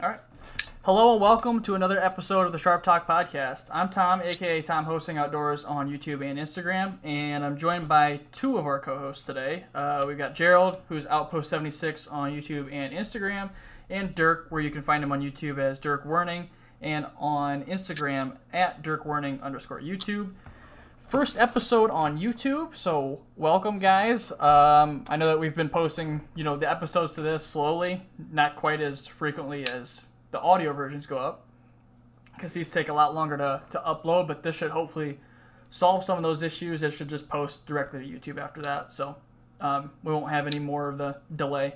All right. Hello and welcome to another episode of the Sharp Talk Podcast. I'm Tom, aka Tom Hosting Outdoors on YouTube and Instagram, and I'm joined by two of our co-hosts today. We've got Gerald, who's Outpost 76 on YouTube and Instagram, and Dirk, where you can find him on YouTube as Dirk Werning, and on Instagram at DirkWerning_YouTube. First episode on YouTube, so welcome, guys. I know that we've been posting, the episodes to this slowly, not quite as frequently as the audio versions go up, because these take a lot longer to upload, but this should hopefully solve some of those issues. It should just post directly to YouTube after that, so we won't have any more of the delay.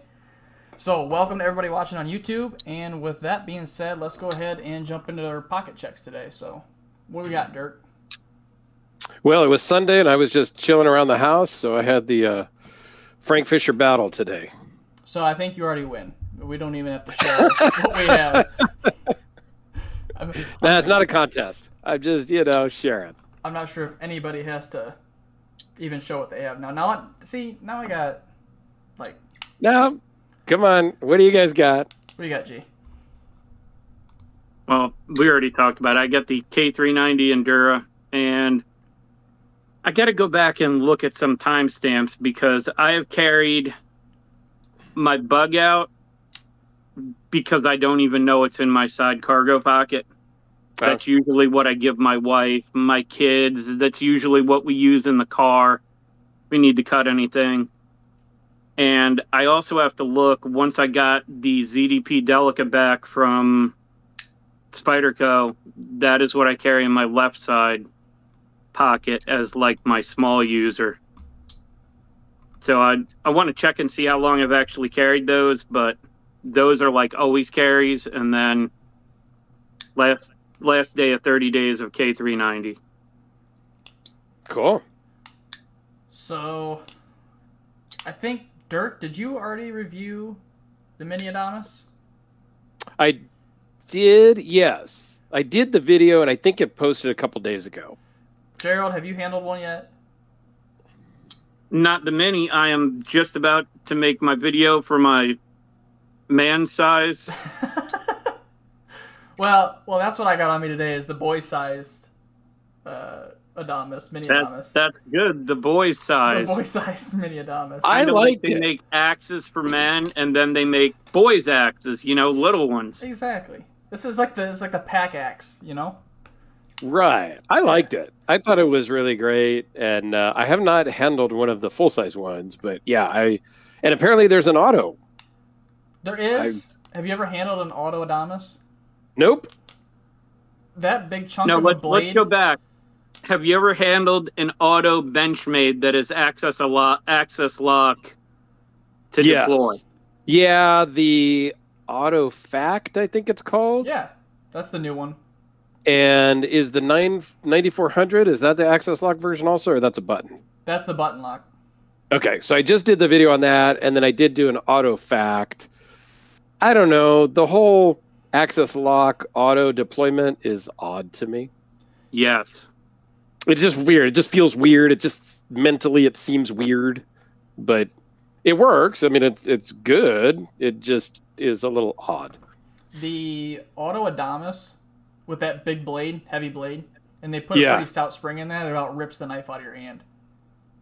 So welcome to everybody watching on YouTube, and with that being said, let's go ahead and jump into our pocket checks today. So what do we got, Dirk? Well, it was Sunday, and I was just chilling around the house, so I had the Frank Fisher battle today. So I think you already win. We don't even have to share what we have. It's not a contest. I'm just, sharing. I'm not sure if anybody has to even show what they have. Now I got, No, come on. What do you guys got? What do you got, G? Well, we already talked about it. I got the K390 Endura, and I got to go back and look at some timestamps because I have carried my bug out because I don't even know it's in my side cargo pocket. Oh. That's usually what I give my wife, my kids. That's usually what we use in the car. We need to cut anything. And I also have to look, once I got the ZDP Delica back from Spyderco, that is what I carry in my left side pocket as like my small user. So I want to check and see how long I've actually carried those, but those are like always carries, and then last day of 30 days of K390. Cool. So I think, Dirk, did you already review the Mini Adamas? I did, yes. I did the video, and I think it posted a couple days ago. Gerald, have you handled one yet? Not the Mini. I am just about to make my video for my man size. Well, that's what I got on me today, is the boy-sized Adamas, Mini Adamas. That's good. The boys size. The boy-sized Mini Adamas. I liked it. They make axes for men, and then they make boys axes. Little ones. Exactly. This is like the pack axe, Right. I liked it. I thought it was really great, and I have not handled one of the full-size ones, but yeah, and apparently there's an auto. There is. Have you ever handled an auto Adamas? Nope. That big chunk of a blade. Let's go back. Have you ever handled an auto Benchmade that is access lock to deploy? Yeah, the Auto Fact, I think it's called. Yeah, that's the new one. And is the 9400, is that the access lock version also, or that's a button? That's the button lock. Okay, so I just did the video on that, and then I did do an Auto Fact. I don't know, the whole access lock auto deployment is odd to me. Yes. It's just weird. It just feels weird. It just mentally it seems weird, but it works. I mean, it's good. It just is a little odd. The auto Adamas with that big blade, heavy blade, and they put a pretty stout spring in that, it about rips the knife out of your hand.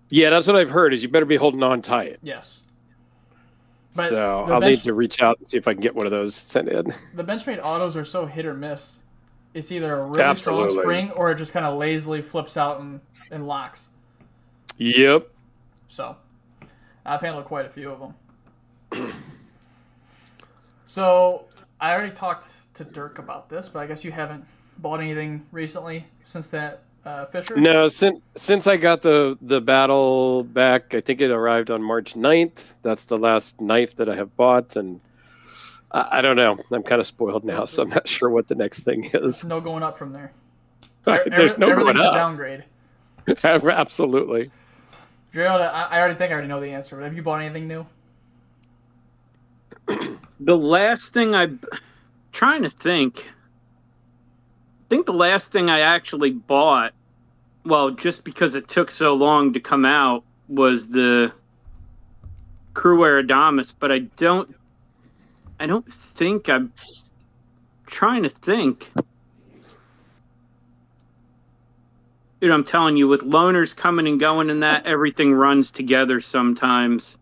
Yeah, that's what I've heard, is you better be holding on tight. Yes. But so I'll need to reach out and see if I can get one of those sent in. The Benchmade autos are so hit or miss. It's either a really strong spring or it just kind of lazily flips out and locks. Yep. So I've handled quite a few of them. So I already talked to Dirk about this, but I guess you haven't bought anything recently since that Fisher? No, since I got the battle back, I think it arrived on March 9th. That's the last knife that I have bought, and I don't know. I'm kind of spoiled now, so I'm not sure what the next thing is. No going up from there. There's no going up. A downgrade. Absolutely. Gerald, I already know the answer, but have you bought anything new? The last thing trying to think. I think the last thing I actually bought, well, just because it took so long to come out, was the Crewwear Adamas, but I don't think I trying to think. Dude, I'm telling you, with loaners coming and going and that, everything runs together sometimes.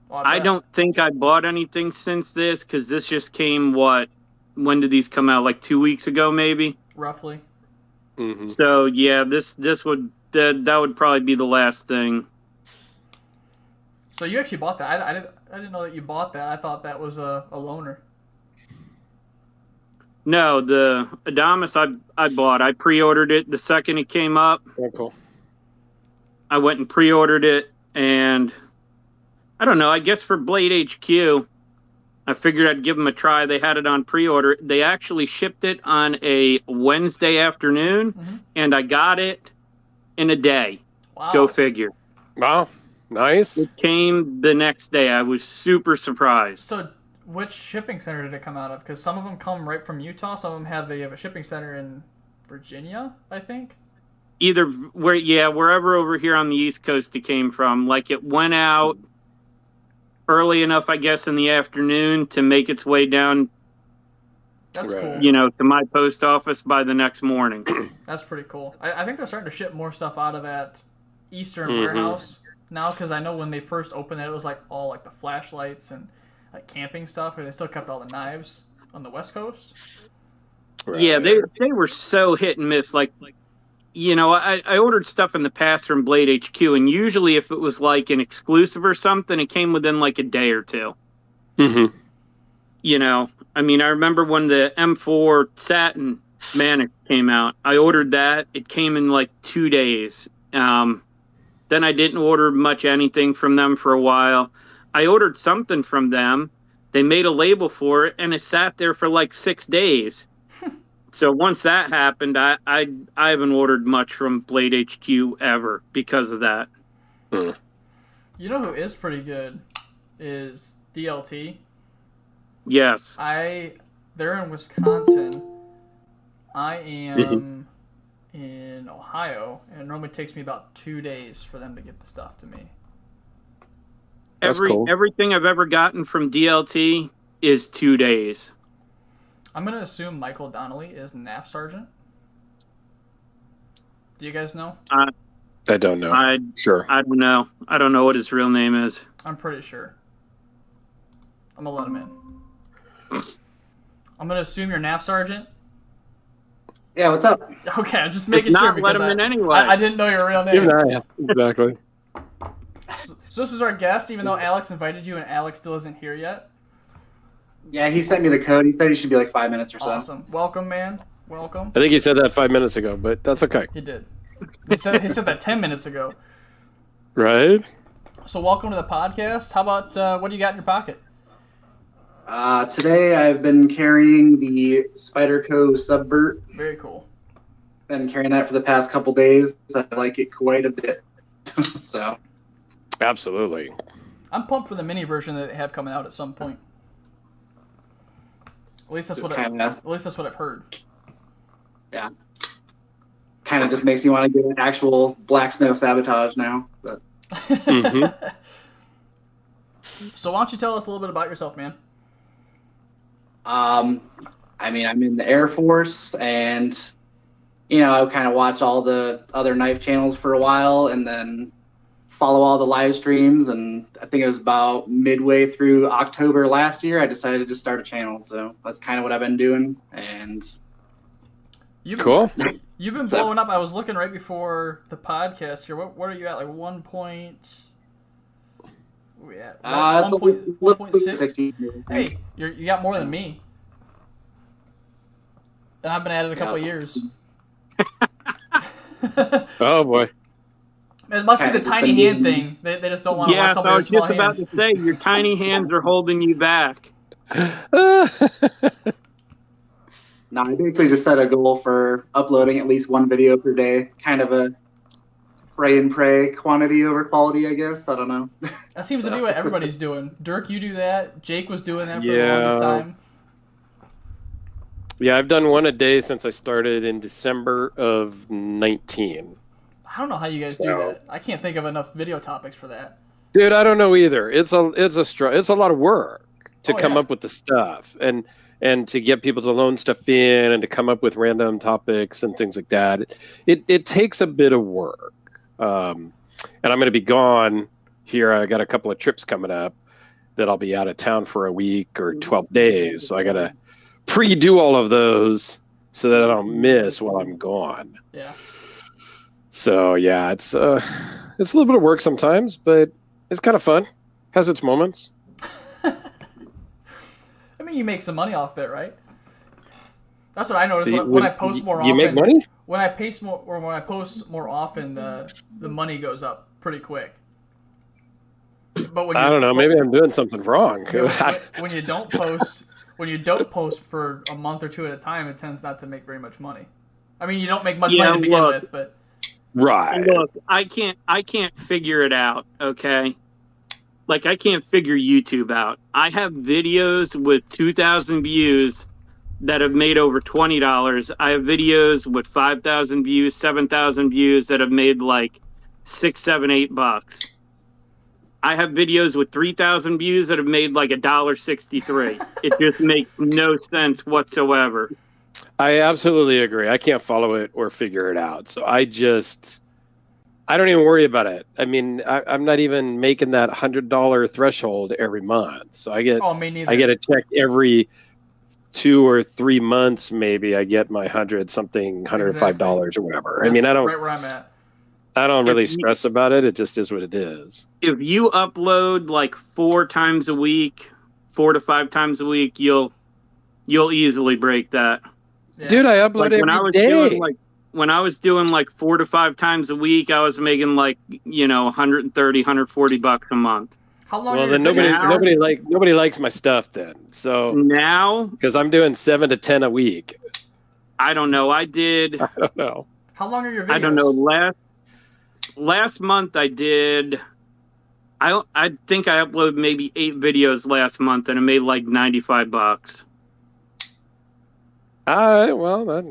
Well, I don't think I bought anything since this, because this just came, when did these come out? Like 2 weeks ago, maybe? Roughly. Mm-hmm. So, yeah, that would probably be the last thing. So you actually bought that. I didn't know that you bought that. I thought that was a loaner. No, the Adamas I bought. I pre-ordered it the second it came up. Oh, cool. I went and pre-ordered it, and I don't know, I guess for Blade HQ, I figured I'd give them a try. They had it on pre-order. They actually shipped it on a Wednesday afternoon, and I got it in a day. Wow. Go figure. Wow. Nice. It came the next day. I was super surprised. So which shipping center did it come out of? Because some of them come right from Utah. Some of them have a shipping center in Virginia, I think. Wherever over here on the East Coast it came from. Like, it went out early enough, I guess, in the afternoon to make its way down, That's cool. to my post office by the next morning. That's pretty cool. I think they're starting to ship more stuff out of that Eastern warehouse now, because I know when they first opened it was like all like the flashlights and like camping stuff, and they still kept all the knives on the West Coast. Right. Yeah, they were so hit and miss. Like, I ordered stuff in the past from Blade HQ, and usually if it was like an exclusive or something, it came within like a day or two. Mm-hmm. I remember when the M4 Satin Manic came out, I ordered that. It came in like 2 days. Then I didn't order much anything from them for a while. I ordered something from them. They made a label for it, and it sat there for like 6 days. So once that happened, I haven't ordered much from Blade HQ ever because of that. Hmm. You know who is pretty good is DLT. Yes. They're in Wisconsin. I am in Ohio, and it normally takes me about 2 days for them to get the stuff to me. Cool. Everything I've ever gotten from DLT is 2 days. I'm going to assume Michael Donnelly is Knaf Seargant. Do you guys know? I don't know. Sure. I don't know. I don't know what his real name is. I'm pretty sure. I'm going to let him in. I'm going to assume you're Knaf Sergeant. Yeah, what's up? Okay, I'm just making If sure not, let because him in anyway. I didn't know your real name. Even I, exactly. So this was our guest, even though Alex invited you and Alex still isn't here yet. Yeah, he sent me the code. He said he should be like 5 minutes or so. Awesome. Welcome, man. Welcome. I think he said that 5 minutes ago, but that's okay. He did. He said that 10 minutes ago. Right? So welcome to the podcast. How about what do you got in your pocket? Today I've been carrying the Spyderco Subvert. Very cool. Been carrying that for the past couple days. I like it quite a bit. So. Absolutely. I'm pumped for the mini version that they have coming out at some point. At least that's what I've heard. Yeah. Kind of just makes me want to get an actual Black Snow Sabotage now. But. So why don't you tell us a little bit about yourself, man? I'm in the Air Force, and I kind of watch all the other knife channels for a while, and then follow all the live streams. And I think it was about midway through October last year, I decided to start a channel. So that's kind of what I've been doing. And cool. You've been blowing up. I was looking right before the podcast here. What are you at? Like 1 point? Where are we at? 1.6. Hey, you got more than me. And I've been at it a couple of years. Oh boy. It must be the tiny hand thing. They just don't want to watch somebody with small hands. I was just about to say, your tiny hands are holding you back. No, I basically just set a goal for uploading at least one video per day. Kind of a spray and pray, quantity over quality, I guess. I don't know. That seems to be what everybody's doing. Dirk, you do that. Jake was doing that for the longest time. Yeah, I've done one a day since I started in December of 19. I don't know how you guys do that. I can't think of enough video topics for that. Dude, I don't know either. It's a lot of work to come up with the stuff. And and to get people to loan stuff in and to come up with random topics and things like that. It takes a bit of work. And I'm going to be gone here. I got a couple of trips coming up that I'll be out of town for a week or 12 days. So I got to pre-do all of those so that I don't miss while I'm gone. Yeah. So yeah, it's a little bit of work sometimes, but it's kind of fun. Has its moments. I mean, you make some money off it, right? That's what I noticed You- when I post more often. You make money? When I post more often, the money goes up pretty quick. But when I don't know. Maybe I'm doing something wrong. when you don't post for a month or two at a time, it tends not to make very much money. I mean, you don't make much money to begin with, but Right. Look, I can't figure it out, okay? Like, I can't figure YouTube out. I have videos with 2,000 views that have made over $20. I have videos with 5,000 views, 7,000 views that have made like $6, $7, $8. I have videos with 3,000 views that have made like $1.63. It just makes no sense whatsoever. I absolutely agree. I can't follow it or figure it out. So I don't even worry about it. I mean, I'm not even making that $100 threshold every month. So I get a check every 2 or 3 months. Maybe I get my $105 or whatever. That's I mean, I don't right where I'm at. I don't really stress about it. It just is what it is. If you upload like 4 times a week, 4 to 5 times a week, you'll easily break that. Yeah. Dude, I upload every day. When I was doing like 4 to 5 times a week, I was making like, $130, $140 a month. How long? Well, are then your videos? nobody likes my stuff then. So Now, because I'm doing 7 to 10 a week. I don't know. I don't know. How long are your videos? I don't know. Last month I did. I think I uploaded maybe 8 videos last month, and it made like $95. All right. Well, I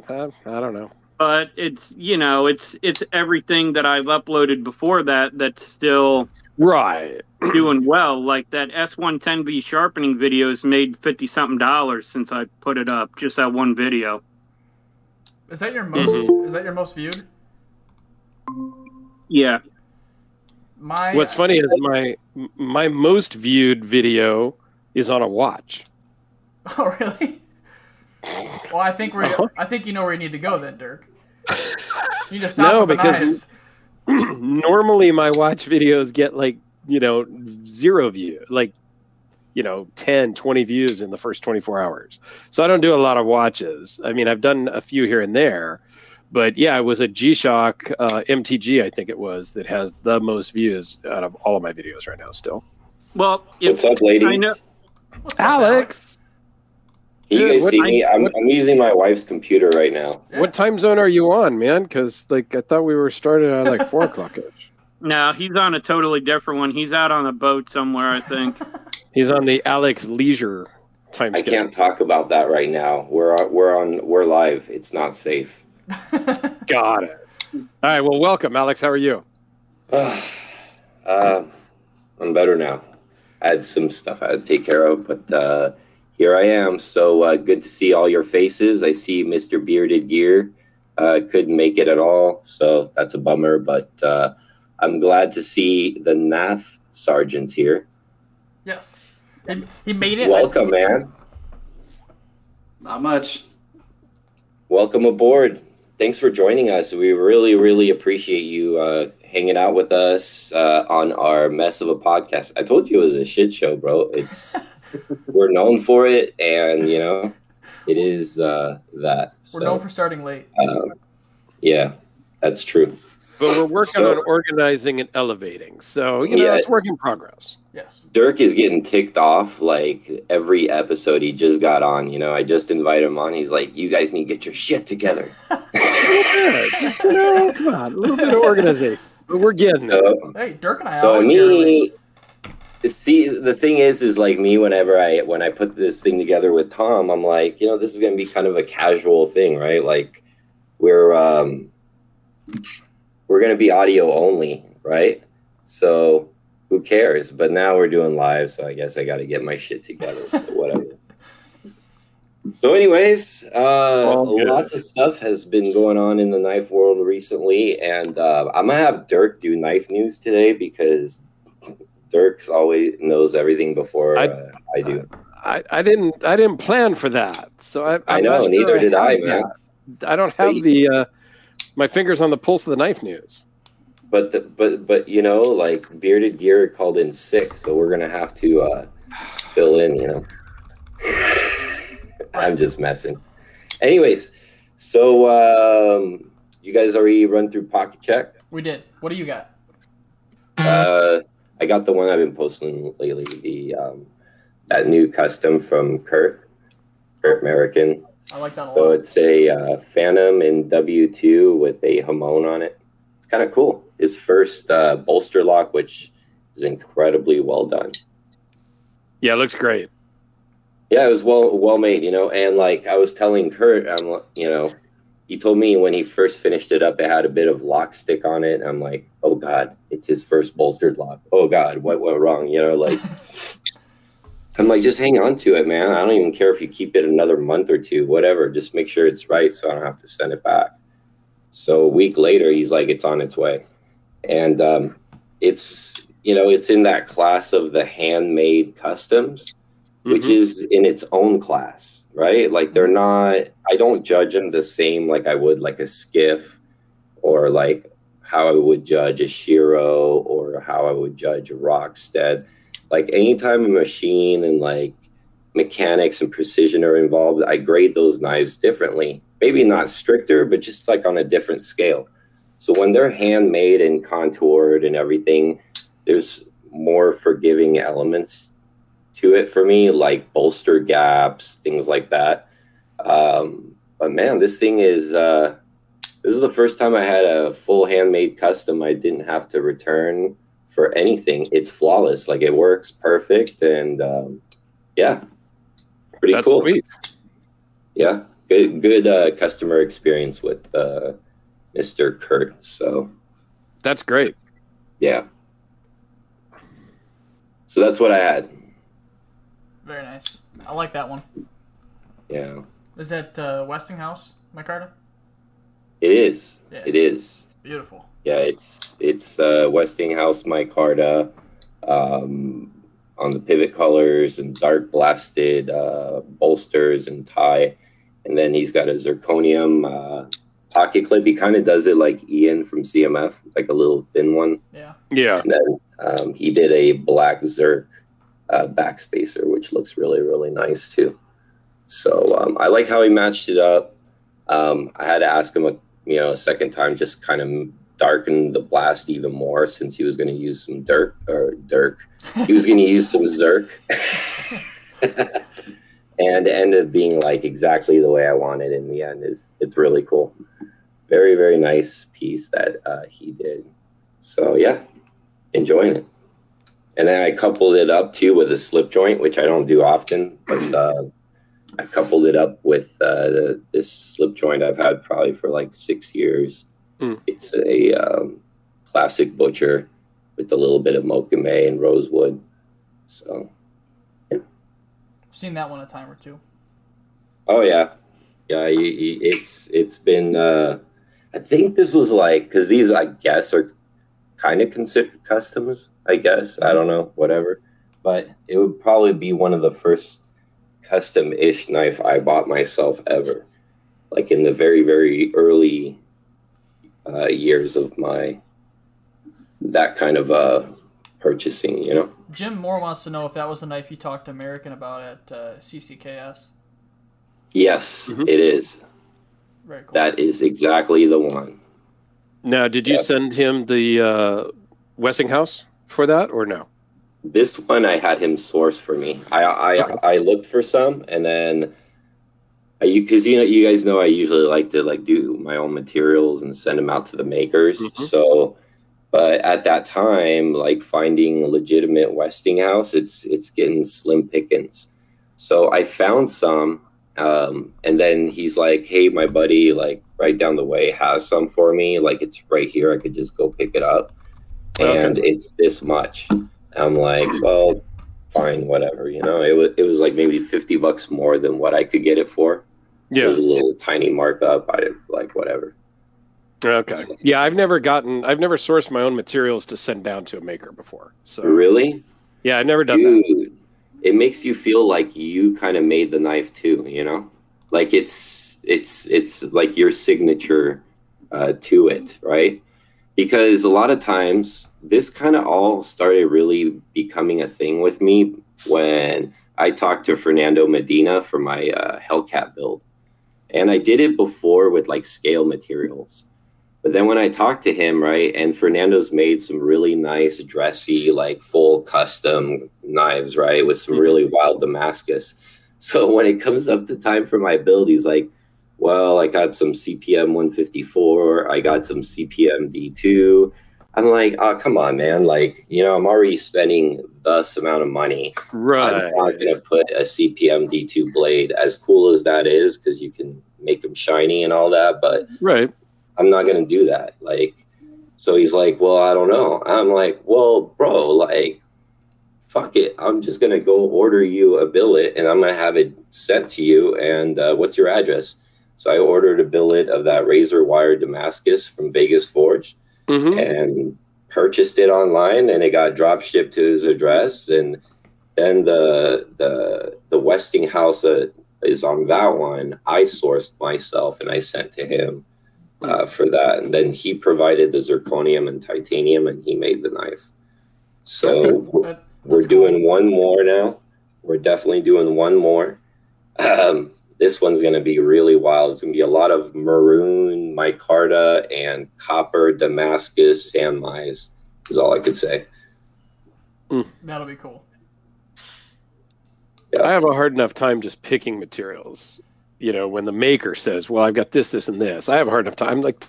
don't know. But it's it's everything that I've uploaded before that's still Right. doing well. Like that S110V sharpening videos made $50-something since I put it up. Just that one video. Is that your most? Is that your most viewed? Yeah. What's funny is my most viewed video is on a watch. Oh, really? Well, I think you know where you need to go then, Dirk. You need to stop with the knives. Normally my watch videos get like, 0 view, like, 10, 20 views in the first 24 hours. So I don't do a lot of watches. I mean, I've done a few here and there, but yeah, it was a G-Shock MTG, I think it was, that has the most views out of all of my videos right now still. Well, what's up, ladies? I know. What's up, Alex? Can you guys see me? I'm using my wife's computer right now. Yeah. What time zone are you on, man? Because I thought we were starting at like 4 o'clock-ish. No, he's on a totally different one. He's out on a boat somewhere, I think. He's on the Alex Leisure time I schedule. can't talk about that right now. We're live. It's not safe. Got it. All right. Well, welcome, Alex. How are you? I'm better now. I had some stuff I had to take care of, but here I am. So good to see all your faces. I see Mr. Bearded Gear couldn't make it at all, so that's a bummer. But I'm glad to see the Knaf Sergeants here. Yes. He made it. Welcome, man. Not much. Welcome aboard. Thanks for joining us. We really, really appreciate you hanging out with us on our mess of a podcast. I told you it was a shit show, bro. We're known for it, and it is that. We're known for starting late. Yeah, that's true. But we're working on organizing and elevating. So, it's work in progress. Yes. Dirk is getting ticked off like every episode he just got on. I just invited him on. He's like, you guys need to get your shit together. Come on, a little bit of organization. But we're getting it. Hey, Dirk and I So always see, the thing is like me, when I put this thing together with Tom, I'm like, this is going to be kind of a casual thing, right? Like we're going to be audio only, right? So who cares? But now we're doing live, so I guess I got to get my shit together. So whatever. So, anyways, All good. lots of stuff has been going on in the knife world recently, and I'm gonna have Dirk do knife news today because Dirk always knows everything before I do. I didn't plan for that, so I'm I not know, sure neither did I, have man. that. I don't have the my fingers on the pulse of the knife news. But like Bearded Gear called in sick, so we're gonna have to fill in. I'm just messing. Anyways, so you guys already run through Pocket Check? We did. What do you got? I got the one I've been posting lately, that new custom from Kurt American. I like that a So lot. it's a Phantom in W2 with a Hamon on it. It's kind of cool. His first bolster lock, which is incredibly well done. Yeah, it looks great. Yeah, it was well made, and like I was telling Kurt, he told me when he first finished it up, it had a bit of lock stick on it. I'm like, oh God, it's his first bolstered lock. Oh God, what went wrong? Like I'm like, just hang on to it, man. I don't even care if you keep it another month or two, whatever. Just make sure it's right so I don't have to send it back. So a week later, he's like, it's on its way. And it's in that class of the handmade customs, which is in its own class, right? Like they're not, I don't judge them the same like I would like a skiff or like how I would judge a Shiro or how I would judge a Rockstead. Like anytime a machine and like mechanics and precision are involved, I grade those knives differently. Maybe not stricter, but just like on a different scale. So when they're handmade and contoured and everything, there's more forgiving elements to it for me, like bolster gaps, things like that. But man, this thing is this is the first time I had a full handmade custom I didn't have to return for anything. It's flawless. Like it works perfect, and yeah, pretty That's cool. Sweet. Yeah, good customer experience with Mr. Kurt. So that's great. Yeah. So that's what I had. Very nice. I like that one. Yeah. Is that Westinghouse micarta? It is. Yeah. It is. Beautiful. Yeah, it's Westinghouse micarta on the pivot colors and dark blasted bolsters and tie, and then he's got a zirconium pocket clip. He kind of does it like Ian from CMF, like a little thin one. Yeah. Yeah. And then he did a black Zerk backspacer, which looks really, really nice too. So I like how he matched it up. I had to ask him a second time, just kind of darken the blast even more since he was going to use some he was going to use some Zerk. And it ended up being like exactly the way I wanted in the end. It's really cool. Very, very nice piece that he did. So yeah, enjoying it. And then I coupled it up too with a slip joint, which I don't do often, but I coupled it up with this slip joint I've had probably for like 6 years. It's a classic butcher with a little bit of mocha and rosewood. So yeah. Seen that one a time or two. Oh yeah. It's been I think this was like, because these I guess are kind of considered customs, I guess. I don't know, whatever. But it would probably be one of the first custom-ish knife I bought myself ever. Like in the very, very early years of that kind of purchasing, Jim Moore wants to know if that was the knife you talked to American about at CCKS. Yes, it is. Very cool. That is exactly the one. Now, did you send him the Westinghouse for that or no? This one I had him source for me. I looked for some, and then because you guys know I usually like to like do my own materials and send them out to the makers. So, but at that time, like finding legitimate Westinghouse, it's getting slim pickings. So I found some, and then he's like, "Hey, my buddy, like right down the way has some for me. Like it's right here. I could just go pick it up, and it's this much." I'm like, well, fine, whatever. It was like maybe $50 more than what I could get it for. So it was a little tiny markup. I didn't like whatever. Okay. Yeah, I've never sourced my own materials to send down to a maker before. So Really? Yeah, I've never done that. Dude, it makes you feel like you kind of made the knife too, Like it's like your signature to it, right? Because a lot of times this kind of all started really becoming a thing with me when I talked to Fernando Medina for my Hellcat build. And I did it before with like scale materials. But then when I talked to him, right, and Fernando's made some really nice, dressy, like full custom knives, right, with some really wild Damascus. So when it comes up to time for my build, he's like, well, I got some CPM 154. I got some CPM D2. I'm like, oh, come on, man. Like, I'm already spending this amount of money. Right. I'm not going to put a CPM D2 blade, as cool as that is, because you can make them shiny and all that. But right. I'm not going to do that. Like, so he's like, well, I don't know. I'm like, well, bro, like, fuck it. I'm just going to go order you a billet and I'm going to have it sent to you. And what's your address? So I ordered a billet of that razor wire Damascus from Vegas Forge and purchased it online, and it got drop shipped to his address. And then the Westinghouse is on that one. I sourced myself and I sent to him for that. And then he provided the zirconium and titanium, and he made the knife. So we're doing one more now. We're definitely doing one more. This one's going to be really wild. It's going to be a lot of maroon micarta and copper Damascus sandmais is all I could say. That'll be cool. Yeah. I have a hard enough time just picking materials. When the maker says, well, I've got this, this, and this, I have a hard enough time. I'm like,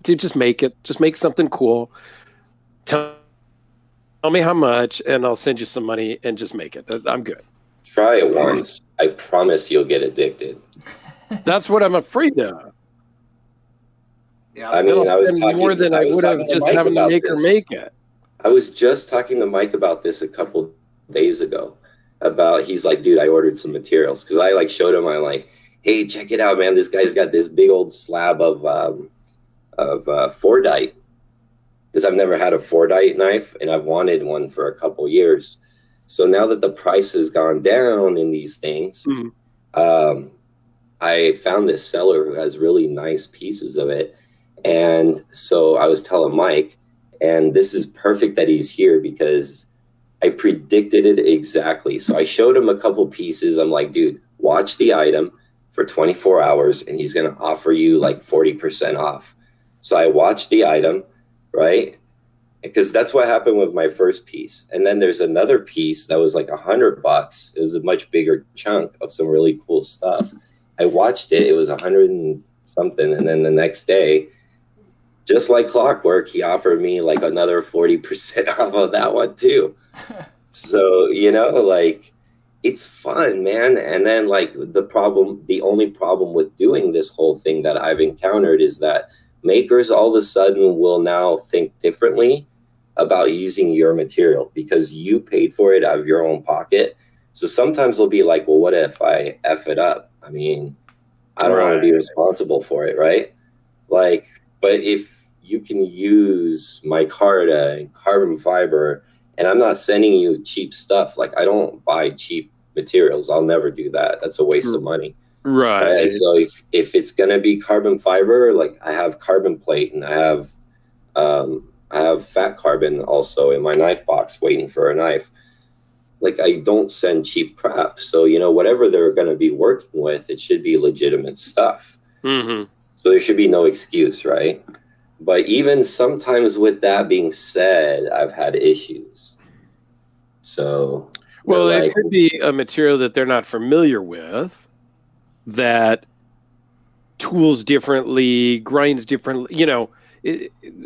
dude, just make it. Just make something cool. Tell me how much, and I'll send you some money, and just make it. I'm good. Try it once. I promise you'll get addicted. That's what I'm afraid of. Yeah, I mean, I was talking more than I would have just having the maker make it. I was just talking to Mike about this a couple days ago. He's like, dude, I ordered some materials because I like showed him. I'm like, hey, check it out, man. This guy's got this big old slab of Fordite, because I've never had a Fordite knife and I've wanted one for a couple years. So now that the price has gone down in these things, I found this seller who has really nice pieces of it. And so I was telling Mike, and this is perfect that he's here because I predicted it exactly. So I showed him a couple pieces. I'm like, dude, watch the item for 24 hours and he's going to offer you like 40% off. So I watched the item, right? Because that's what happened with my first piece. And then there's another piece that was like $100. It was a much bigger chunk of some really cool stuff. I watched it. It was 100 and something. And then the next day, just like clockwork, he offered me like another 40% off of that one too. So, like, it's fun, man. And then like the only problem with doing this whole thing that I've encountered is that makers all of a sudden will now think differently about using your material because you paid for it out of your own pocket. So sometimes they'll be like, well, what if I F it up? I mean, I don't want to be responsible for it, right? Like, but if you can use micarta and carbon fiber, and I'm not sending you cheap stuff. Like, I don't buy cheap materials. I'll never do that. That's a waste of money. Right. So if it's going to be carbon fiber, like I have carbon plate and I have fat carbon also in my knife box waiting for a knife. Like, I don't send cheap crap. So, whatever they're going to be working with, it should be legitimate stuff. Mm-hmm. So there should be no excuse, right? But even sometimes with that being said, I've had issues. So, well, it could be a material that they're not familiar with, that tools differently, grinds differently.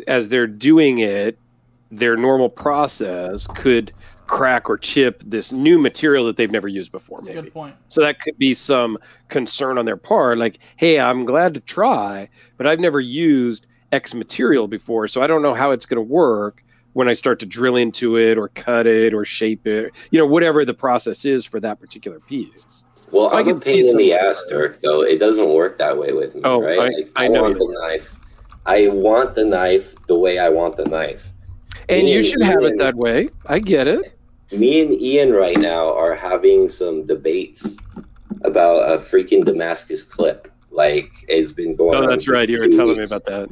As they're doing it, their normal process could crack or chip this new material that they've never used before. That's a good point. So that could be some concern on their part. Like, hey, I'm glad to try, but I've never used X material before, so I don't know how it's going to work. when I start to drill into it or cut it or shape it, whatever the process is for that particular piece. Well, So I'm a pain in the ass, Dirk, though. It doesn't work that way with me, right? I know want the knife. I want the knife the way I want the knife. And you should have it that way. I get it. Me and Ian right now are having some debates about a freaking Damascus clip. Like, it's been going on. Oh, that's right. You were telling me about that.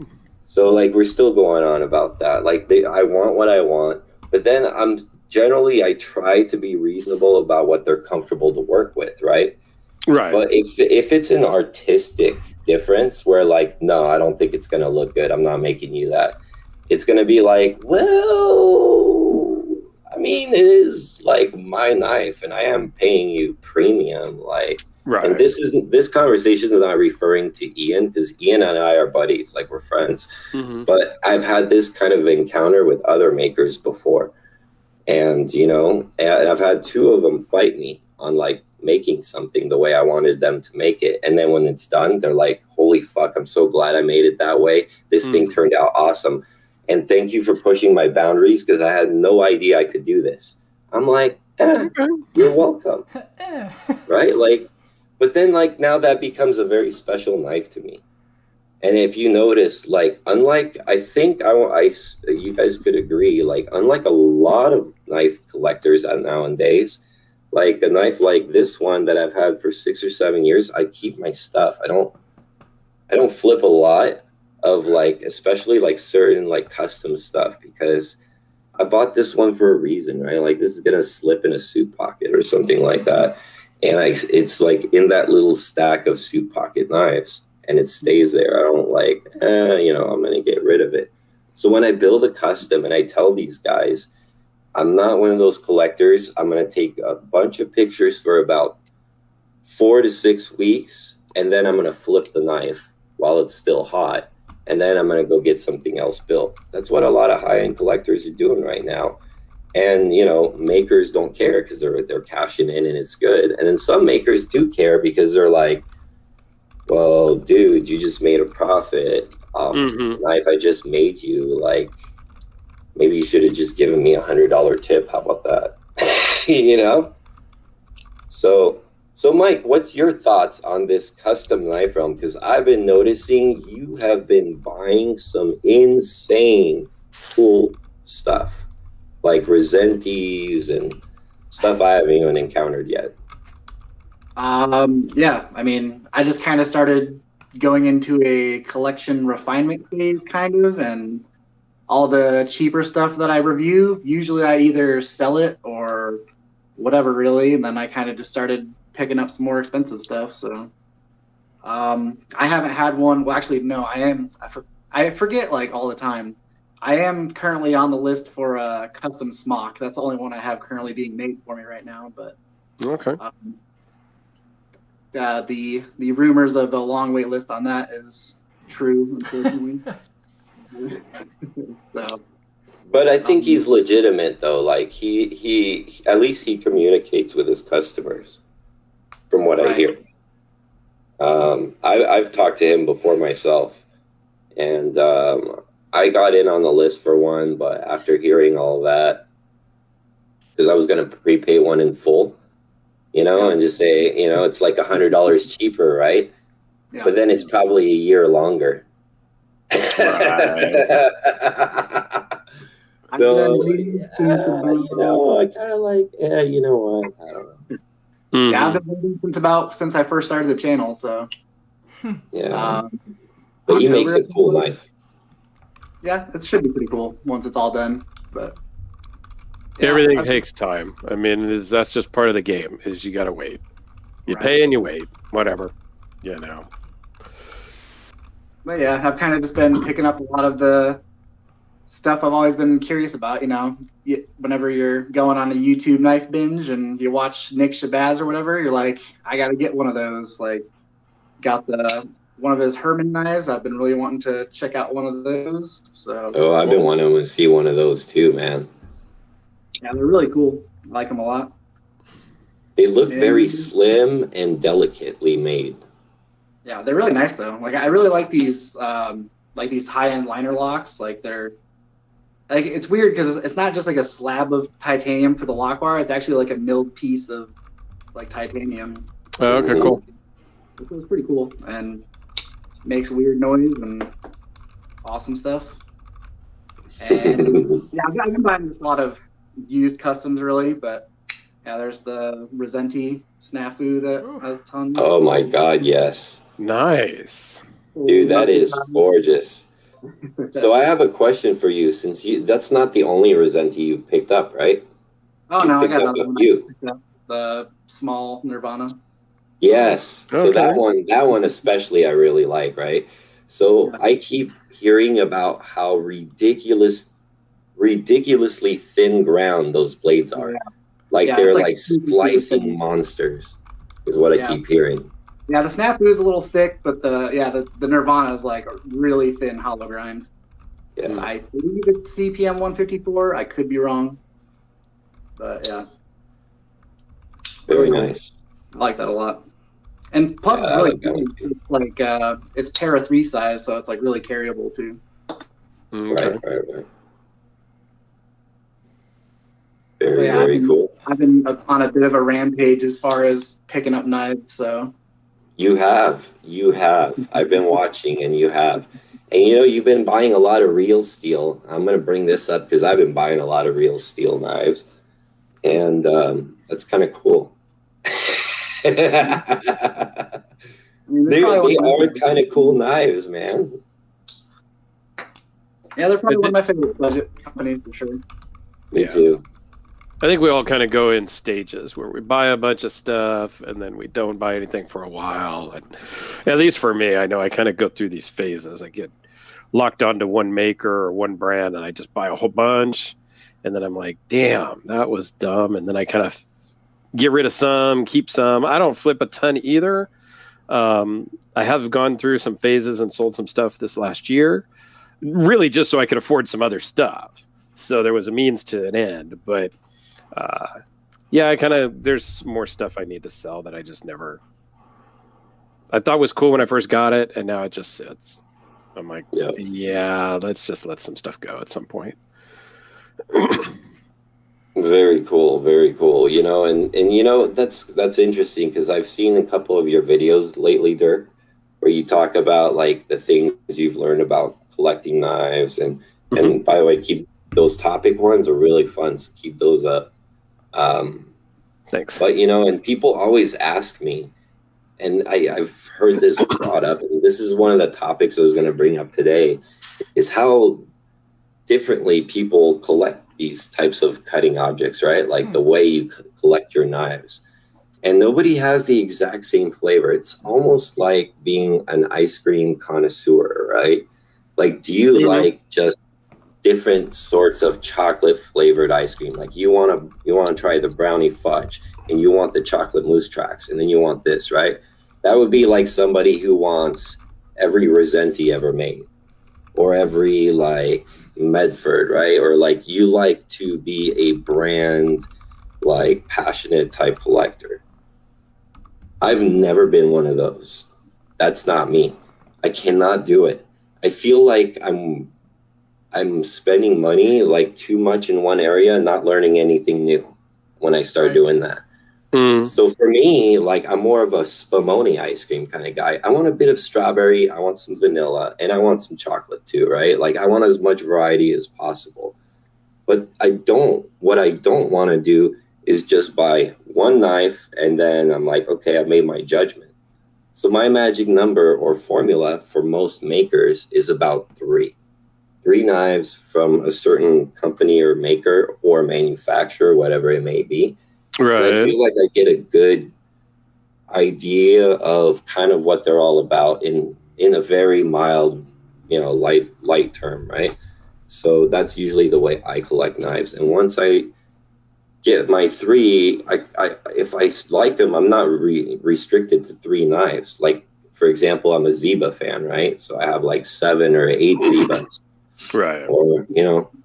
So, like, we're still going on about that. Like, I want what I want, but then I try to be reasonable about what they're comfortable to work with, right? Right. But if it's an artistic difference where, like, no, I don't think it's going to look good, I'm not making you that. It's going to be like, well, I mean, it is like my knife and I am paying you premium. Like, right. And this conversation is not referring to Ian, because Ian and I are buddies, like we're friends. Mm-hmm. But I've had this kind of encounter with other makers before. And, I've had two of them fight me on, like, making something the way I wanted them to make it. And then when it's done, they're like, holy fuck, I'm so glad I made it that way. This thing turned out awesome. And thank you for pushing my boundaries, because I had no idea I could do this. I'm like, you're welcome. Right? Like, but then, like, now that becomes a very special knife to me. And if you notice, like, unlike, I think you guys could agree, like, unlike a lot of knife collectors nowadays, like a knife like this one that I've had for 6 or 7 years, I keep my stuff. I don't flip a lot of, like, especially like certain like custom stuff, because I bought this one for a reason, right? Like, this is gonna slip in a suit pocket or something like that, and it's like in that little stack of suit pocket knives. And it stays there. I don't like, I'm going to get rid of it. So when I build a custom and I tell these guys, I'm not one of those collectors. I'm going to take a bunch of pictures for about 4 to 6 weeks. And then I'm going to flip the knife while it's still hot. And then I'm going to go get something else built. That's what a lot of high-end collectors are doing right now. And, makers don't care because they're cashing in and it's good. And then some makers do care because they're like, well, dude, you just made a profit off the knife I just made you. Like, maybe you should have just given me $100 tip. How about that? So Mike, what's your thoughts on this custom knife realm? Because I've been noticing you have been buying some insane cool stuff, like Resentis and stuff I haven't even encountered yet. Yeah, I mean, I just kind of started going into a collection refinement phase, kind of, and all the cheaper stuff that I review, usually I either sell it or whatever, really, and then I kind of just started picking up some more expensive stuff. So I haven't had one. Well, actually, no, I forget, like, all the time. I am currently on the list for a custom smock. That's the only one I have currently being made for me right now, but okay. The rumors of a long wait list on that is true, unfortunately. So, but I think he's legitimate, though. Like, he at least he communicates with his customers, from what I hear. I've talked to him before myself, and I got in on the list for one, but after hearing all that, because I was going to prepay one in full, and just say, it's like $100 cheaper, right? Yeah. But then it's probably a year longer. Right. So, I kind of like, you know what? I don't know. Mm-hmm. Yeah, I've been waiting since I first started the channel, so. Yeah. But he makes a cool knife. Yeah, it should be pretty cool once it's all done, but. Yeah, everything takes time. I mean, that's just part of the game. Is you gotta wait. You pay and you wait. Whatever, But yeah, I've kind of just been picking up a lot of the stuff I've always been curious about. Whenever you're going on a YouTube knife binge and you watch Nick Shabazz or whatever, you're like, I gotta get one of those. Like, got one of his Herman knives. I've been really wanting to check out one of those. So. Oh, I've been wanting to see one of those too, man. Yeah, they're really cool. I like them a lot. They look very slim and delicately made. Yeah, they're really nice though. Like, I really like these high-end liner locks. Like, they're like it's weird because it's not just like a slab of titanium for the lock bar. It's actually like a milled piece of like titanium. Oh, okay, cool. It was pretty cool and makes weird noise and awesome stuff. And yeah, I've been buying just a lot of used customs really, but yeah, there's the Resenti snafu that has tons. Oh my God, yes. Nice. Dude, that is gorgeous. So I have a question for you, since that's not the only Resenti you've picked up, right? Oh no, I got Picked up another a one. few. The small Nirvana. Yes. So Okay. that one especially I really like, right? So I keep hearing about how ridiculously thin ground those blades are. Yeah. Like Yeah, they're it's like super slicing thin. monsters, is what I keep hearing. Yeah, the snafu is a little thick, but the Nirvana is like a really thin hollow grind. Yeah. I believe it's CPM 154. I could be wrong, but yeah, Very cool. nice. I like that a lot. And plus, it's I really like that one it's like it's para 3 size, so it's like really carryable too. Okay. Right. Very, Yeah, very cool. I've been on a bit of a rampage as far as picking up knives. So You have. I've been watching, and you have. And you've been buying a lot of real steel. I'm going to bring this up because I've been buying a lot of real steel knives. And that's kind of cool. They are kind of cool knives, man. Yeah, they're probably one of my favorite budget companies for sure. Me too. I think we all kind of go in stages where we buy a bunch of stuff and then we don't buy anything for a while. And at least for me, I know I kind of go through these phases. I get locked onto one maker or one brand and I just buy a whole bunch. And then I'm like, damn, that was dumb. And then I kind of get rid of some, keep some. I don't flip a ton either. I have gone through some phases and sold some stuff this last year, really just so I could afford some other stuff. So there was a means to an end, but there's more stuff I need to sell that I just never, I thought was cool when I first got it, and now it just sits. I'm like, let's just let some stuff go at some point. Very cool, very cool. That's interesting because I've seen a couple of your videos lately, Dirk, where you talk about like the things you've learned about collecting knives, and by the way, keep those topic ones are really fun, so keep those up. Thanks. But and people always ask me, and I've heard this brought up, and this is one of the topics I was going to bring up today, is how differently people collect these types of cutting objects, right? Like the way you collect your knives. And nobody has the exact same flavor. It's almost like being an ice cream connoisseur, right? Like, do you like just different sorts of chocolate flavored ice cream? Like you want to try the brownie fudge, and you want the chocolate mousse tracks, and then you want this, right? That would be like somebody who wants every Resenti ever made, or every like Medford, right? Or like you like to be a brand like passionate type collector. I've never been one of those. That's not me. I cannot do it. I feel like I'm spending money like too much in one area and not learning anything new when I start doing that. So for me, like I'm more of a Spumoni ice cream kind of guy. I want a bit of strawberry, I want some vanilla, and I want some chocolate too, right? Like I want as much variety as possible. But what I don't want to do is just buy one knife and then I'm like, okay, I made my judgment. So my magic number or formula for most makers is about 3 knives from a certain company or maker or manufacturer, whatever it may be. Right. And I feel like I get a good idea of kind of what they're all about in a very mild, light term, right? So that's usually the way I collect knives. And once I get my 3, if I like them, I'm not restricted to 3 knives. Like, for example, I'm a Zeba fan, right? So I have like 7 or 8 Zebas. Right. Or,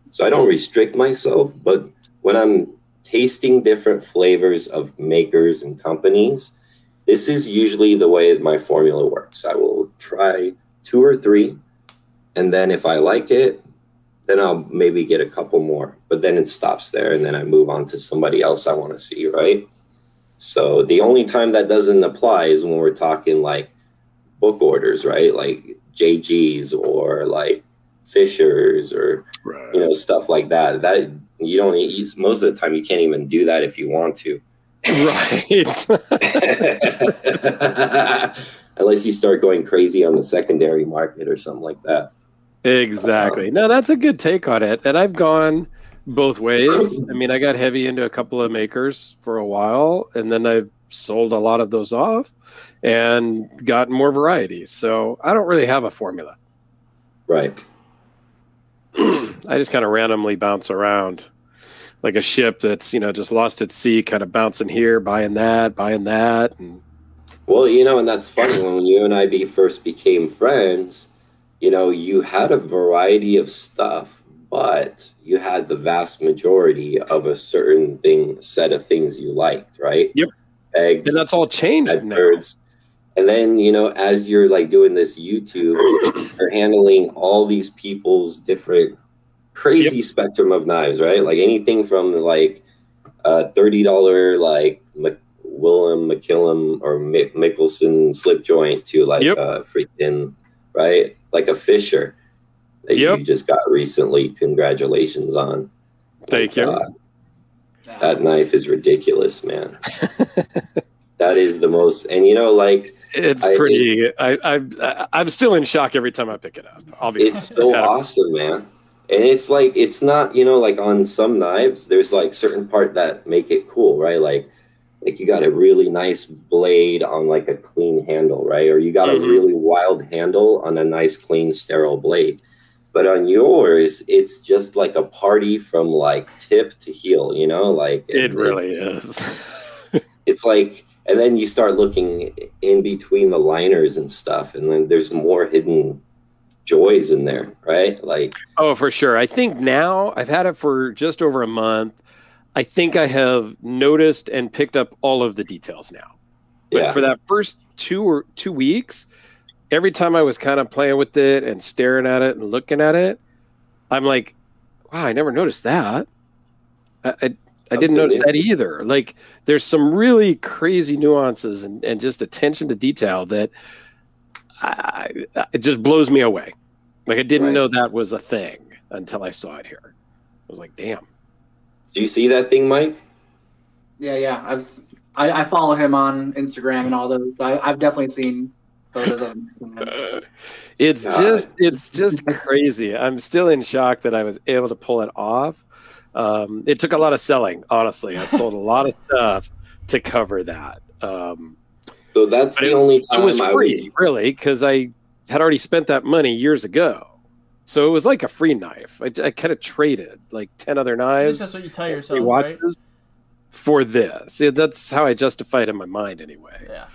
so I don't restrict myself, but when I'm tasting different flavors of makers and companies, this is usually the way my formula works. I will try 2 or 3, and then if I like it, then I'll maybe get a couple more, but then it stops there, and then I move on to somebody else I want to see, right? So the only time that doesn't apply is when we're talking like book orders, right? Like JG's or like Fisher's or stuff like that. That you don't most of the time you can't even do that if you want to. Right. Unless you start going crazy on the secondary market or something like that. Exactly. No, that's a good take on it. And I've gone both ways. I mean, I got heavy into a couple of makers for a while, and then I've sold a lot of those off and gotten more variety. So I don't really have a formula. Right. I just kind of randomly bounce around like a ship that's, just lost at sea, kind of bouncing here, buying that. And well, and that's funny. When you and I first became friends, you had a variety of stuff, but you had the vast majority of a certain set of things you liked, right? Yep. Eggs. And that's all changed now. Birds. And then, as you're like doing this YouTube, you're handling all these people's different crazy spectrum of knives, right? Like anything from like $30 like Willem McKillum or Mickelson slip joint to like a freaking, right? Like a Fisher that you just got recently. Congratulations on. Thank you. That knife is ridiculous, man. That is the most, and it's pretty. I'm still in shock every time I pick it up. It's so awesome, man. And it's like, it's not, like on some knives, there's like certain part that make it cool, right? Like you got a really nice blade on like a clean handle, right? Or you got a really wild handle on a nice, clean, sterile blade. But on yours, it's just like a party from like tip to heel, like it really is. It's like, and then you start looking in between the liners and stuff, and then there's more hidden joys in there, right? Like, oh, for sure. I think now I've had it for just over a month. I think I have noticed and picked up all of the details now. But for that first 2 weeks, every time I was kind of playing with it and staring at it and looking at it, I'm like, wow, I never noticed that. I didn't notice that either. Like, there's some really crazy nuances and just attention to detail that it just blows me away. Like, I didn't know that was a thing until I saw it here. I was like, damn. Do you see that thing, Mike? Yeah. I follow him on Instagram and all those. I've definitely seen photos of him. It's just crazy. I'm still in shock that I was able to pull it off. It took a lot of selling, honestly. I sold a lot of stuff to cover that. So that's the only time it was free, really, because I had already spent that money years ago. So it was like a free knife. I kind of traded like 10 other knives. That's what you tell yourself, right? For this. That's how I justified it in my mind anyway. Yeah.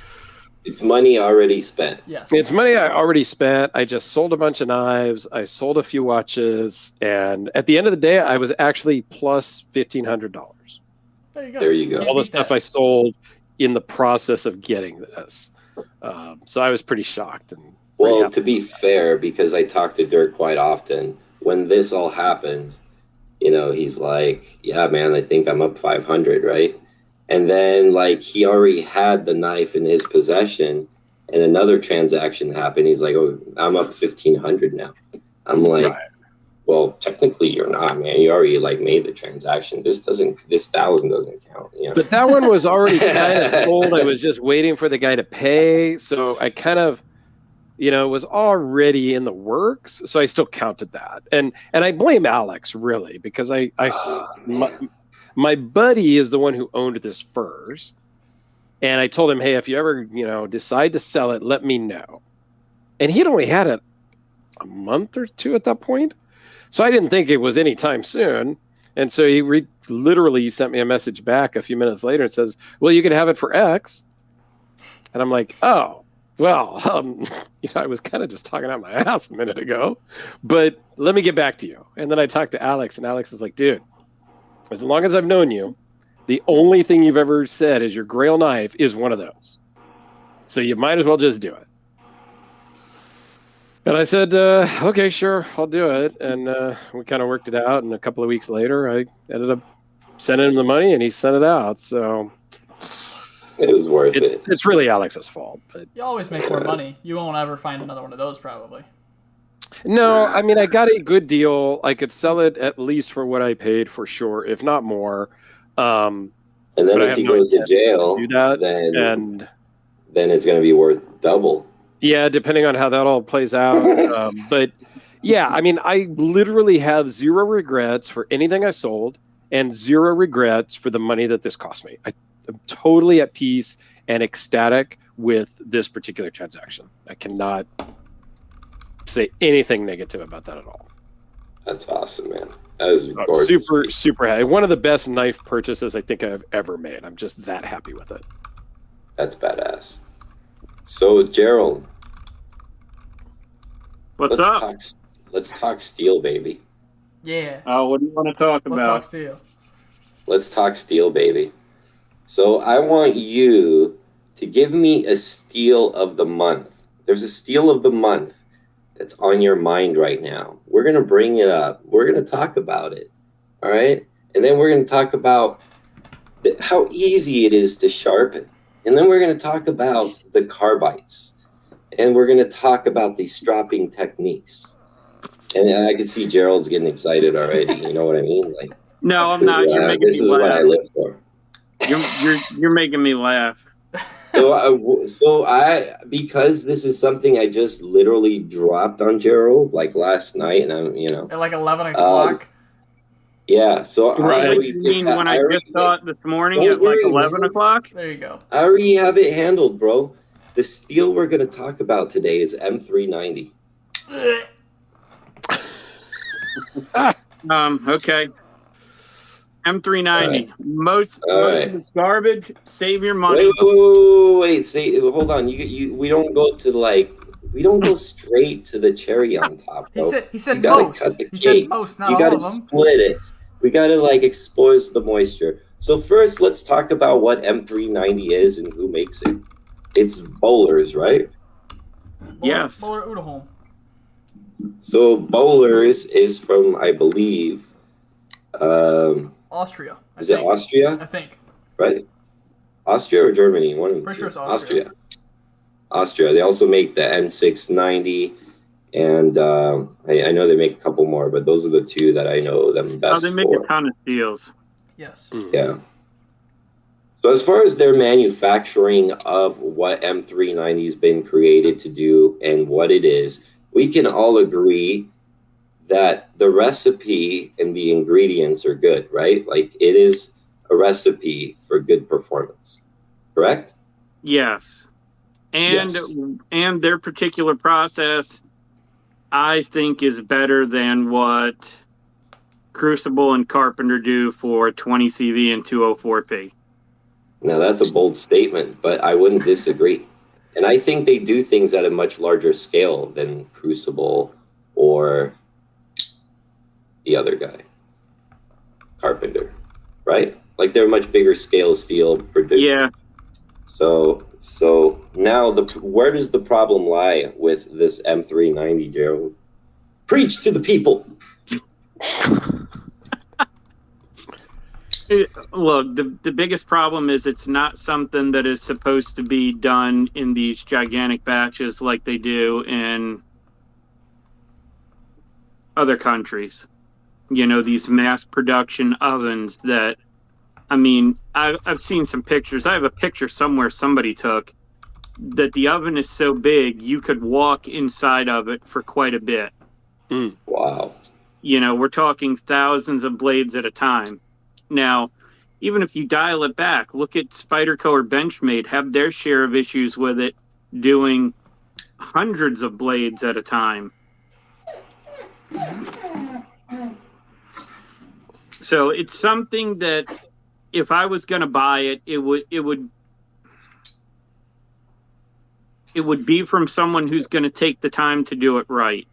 It's money already spent. Yes. It's money I already spent. I just sold a bunch of knives. I sold a few watches. And at the end of the day, I was actually plus $1,500. There you go. There you go. All the stuff I sold in the process of getting this. So I was pretty shocked. Well, to be fair, because I talk to Dirk quite often, when this all happened, he's like, yeah, man, I think I'm up 500, right? And then, like, he already had the knife in his possession, and another transaction happened. He's like, oh, I'm up 1,500 now. I'm like, well, technically you're not, man. You already, like, made the transaction. This 1,000 doesn't count. But that one was already kind of sold. I was just waiting for the guy to pay. So I kind of, it was already in the works. So I still counted that. And I blame Alex, really, because my buddy is the one who owned this first. And I told him, hey, if you ever, decide to sell it, let me know. And he'd only had it a month or two at that point. So I didn't think it was anytime soon. And so he literally sent me a message back a few minutes later and says, well, you could have it for X. And I'm like, oh, well, I was kind of just talking out my ass a minute ago, but let me get back to you. And then I talked to Alex, and Alex is like, dude, as long as I've known you, the only thing you've ever said is your Grail knife is one of those. So you might as well just do it. And I said, okay, sure, I'll do it. And we kind of worked it out. And a couple of weeks later, I ended up sending him the money, and he sent it out. So It was worth it. It's really Alex's fault. But You always make more money. You won't ever find another one of those, probably. no, I mean, I got a good deal. I could sell it at least for what I paid, for sure, if not more. And then if he goes to jail, then it's going to be worth double. Yeah, depending on how that all plays out. But yeah, I mean, I literally have zero regrets for anything I sold and zero regrets for the money that this cost me. I'm totally at peace and ecstatic with this particular transaction. I cannot say anything negative about that at all. That's awesome, man. That is gorgeous. Super, super happy. One of the best knife purchases I think I've ever made. I'm just that happy with it. That's badass. So, Gerald. What's up? Let's talk steel, baby. Yeah. Oh, what do you want to talk about? Let's talk steel. Let's talk steel, baby. So, I want you to give me a steel of the month. There's a steel of the month that's on your mind right now. We're going to bring it up. We're going to talk about it. All right? And then we're going to talk about how easy it is to sharpen. And then we're going to talk about the carbides. And we're going to talk about these stropping techniques. And I can see Gerald's getting excited already. You know what I mean? Like, no, I'm not. You're making this me is laugh. what I live for. You're making me laugh. So because this is something I just literally dropped on Gerald like last night, and I'm at like 11 o'clock. Yeah, so Right. You mean when I just saw it this morning at like 11 o'clock? There you go. I already have it handled, bro. The steel we're going to talk about today is M390. Okay. M390. Right. Most of it's garbage. Save your money. Wait. Hold on. We don't go straight to the cherry on top, bro. He said most. He said most, not all of them. You gotta split it. We gotta expose the moisture. So first, let's talk about what M390 is and who makes it. It's Bowlers, right? Yes. Bowler Udaholm. So Bowlers is from, I believe, Austria. Is it Austria? I think. Right? Austria or Germany? One of them. Pretty sure it's Austria. Austria. They also make the N690, and I know they make a couple more, but those are the two that I know them best for. They make a ton of steels. Yes. Yeah. So as far as their manufacturing of what M390 has been created to do and what it is, we can all agree that the recipe and the ingredients are good, right? Like, it is a recipe for good performance, correct? Yes. And their particular process, I think, is better than what Crucible and Carpenter do for 20 CV and 204P. Now, that's a bold statement, but I wouldn't disagree. And I think they do things at a much larger scale than Crucible or the other guy, Carpenter, right? Like, they're much bigger scale steel producer. Yeah. So now where does the problem lie with this M390, Gerald? Preach to the people. Look, the biggest problem is it's not something that is supposed to be done in these gigantic batches like they do in other countries. You know, these mass production ovens that, I mean, I've seen some pictures. I have a picture somewhere somebody took that the oven is so big you could walk inside of it for quite a bit. Wow. You know, we're talking thousands of blades at a time. Now, even if you dial it back, look at Spyderco or Benchmade, have their share of issues with it, doing hundreds of blades at a time. So it's something that if I was going to buy it, it would be from someone who's going to take the time to do it right.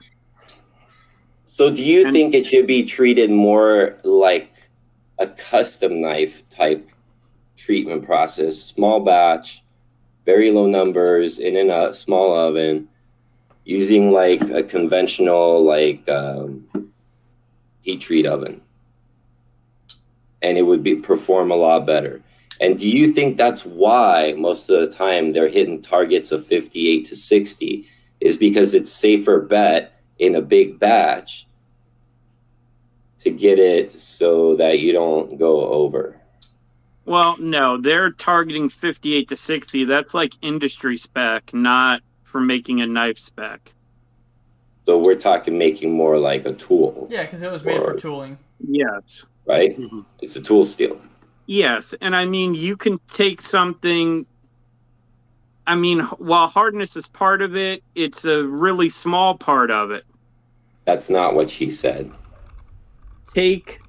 So do you think it should be treated more like a custom knife type treatment process, small batch, very low numbers, in a small oven, using like a conventional heat treat oven, and it would perform a lot better. And do you think that's why most of the time they're hitting targets of 58 to 60 is because it's safer bet in a big batch to get it so that you don't go over? Well, no, they're targeting 58 to 60. That's like industry spec, not for making a knife spec. So we're talking making more like a tool. Yeah, because it was made for tooling. Yes. Right? Mm-hmm. It's a tool steel. Yes, and I mean, you can take something. I mean, while hardness is part of it, it's a really small part of it. That's not what she said. Take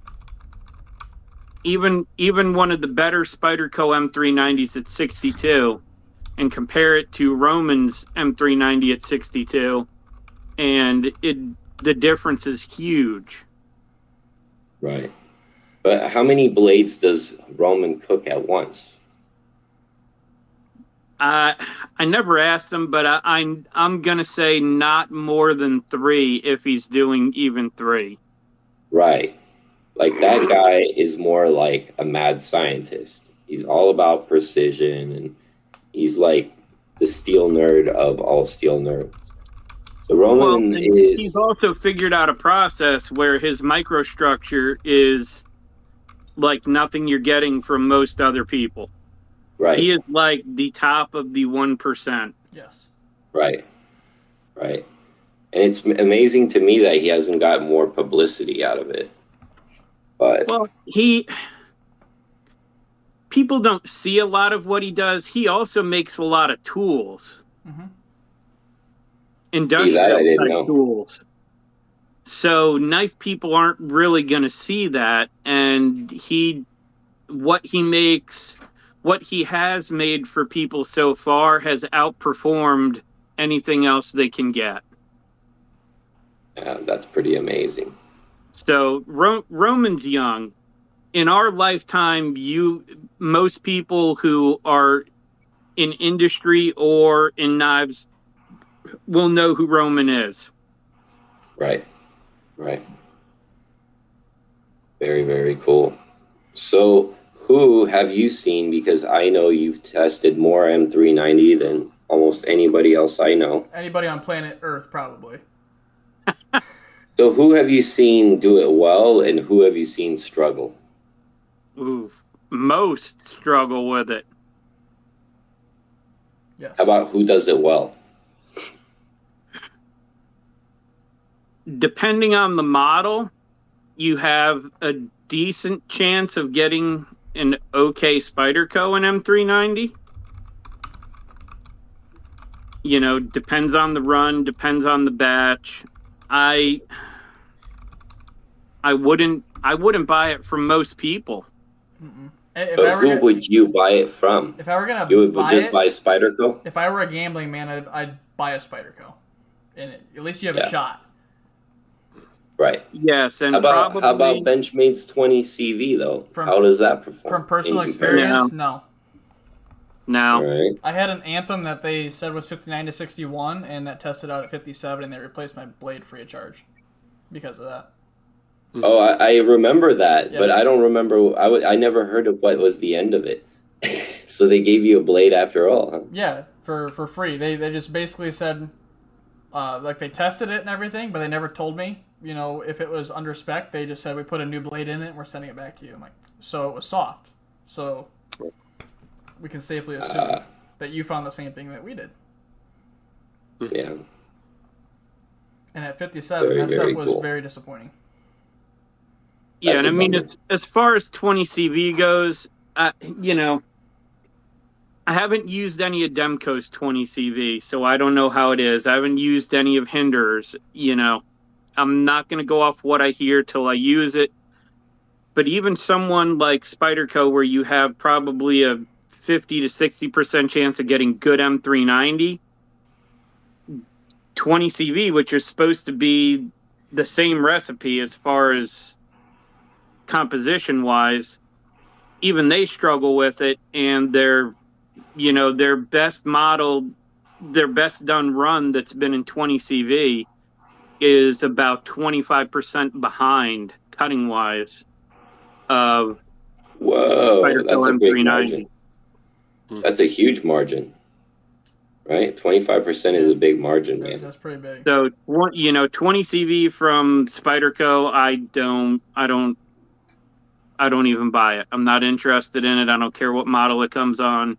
even one of the better Spyderco M390s at 62 and compare it to Roman's M390 at 62, and the difference is huge. Right. But how many blades does Roman cook at once? I never asked him, but I'm gonna say not more than 3 if he's doing even 3. Right. Like that guy is more like a mad scientist. He's all about precision, and he's like the steel nerd of all steel nerds. So Roman he's also figured out a process where his microstructure is like nothing you're getting from most other people. Right. He is like the top of the 1%. Yes. Right. Right. And it's amazing to me that he hasn't got more publicity out of it. But well, people don't see a lot of what he does. He also makes a lot of tools. Mm-hmm. Industrial tools. So knife people aren't really going to see that, and what he has made for people so far has outperformed anything else they can get. Yeah, that's pretty amazing. So Roman's young. In our lifetime, most people who are in industry or in knives will know who Roman is. Right. Right. Very, very cool. So who have you seen? Because I know you've tested more M390 than almost anybody else I know. Anybody on planet Earth, probably. So who have you seen do it well, and who have you seen struggle? Ooh, most struggle with it. Yes. How about who does it well? Depending on the model, you have a decent chance of getting an okay Spyderco in M390. You know, depends on the run, depends on the batch. I wouldn't buy it from most people. But who would you buy it from? If I were gonna, you would just buy Spyderco. If I were a gambling man, I'd buy a Spyderco, and at least you have a shot. Right. Yes, and how about Benchmade's 20 CV though? How does that perform? From personal experience, no. Right. I had an Anthem that they said was 59 to 61, and that tested out at 57, and they replaced my blade free of charge because of that. Oh, I remember that, yes. But I don't remember. I never heard of what was the end of it. So they gave you a blade after all, huh? Yeah, for free. They just basically said, like they tested it and everything, but they never told me, you know, if it was under spec. They just said we put a new blade in it and we're sending it back to you. I'm like, so it was soft. So we can safely assume that you found the same thing that we did. Yeah. And at 57, that stuff was very disappointing. Yeah, and I mean, as far as 20 CV goes, you know, I haven't used any of Demco's 20 CV, so I don't know how it is. I haven't used any of Hinder's, you know. I'm not going to go off what I hear till I use it. But even someone like Spyderco, where you have probably a 50 to 60% chance of getting good M390, 20 CV, which is supposed to be the same recipe as far as composition-wise, even they struggle with it, and their best model their best done run that's been in 20 CV is about 25% behind cutting wise of Whoa, Spyderco that's a big M390. margin. That's a huge margin, right? 25% is a big margin, man. That's pretty big. So 20 CV from Spyderco, I don't even buy it. I'm not interested in it. I don't care what model it comes on.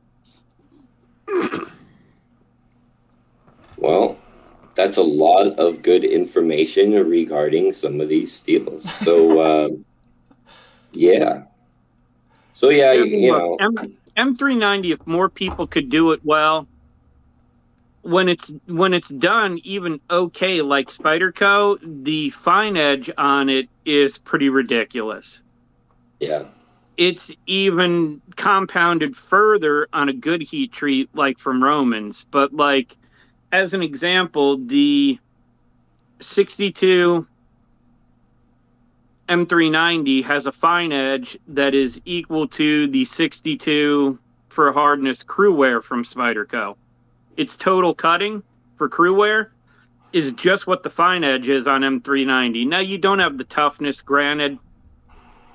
Well, that's a lot of good information regarding some of these steels. So, yeah. So, yeah, you know. M390, if more people could do it well, when it's done even okay like Spyderco, the fine edge on it is pretty ridiculous. Yeah. It's even compounded further on a good heat treat like from Romans. But like, as an example, the 62 M390 has a fine edge that is equal to the 62 for hardness crew wear from Spyderco. Its total cutting for crew wear is just what the fine edge is on M390. Now, you don't have the toughness, granted.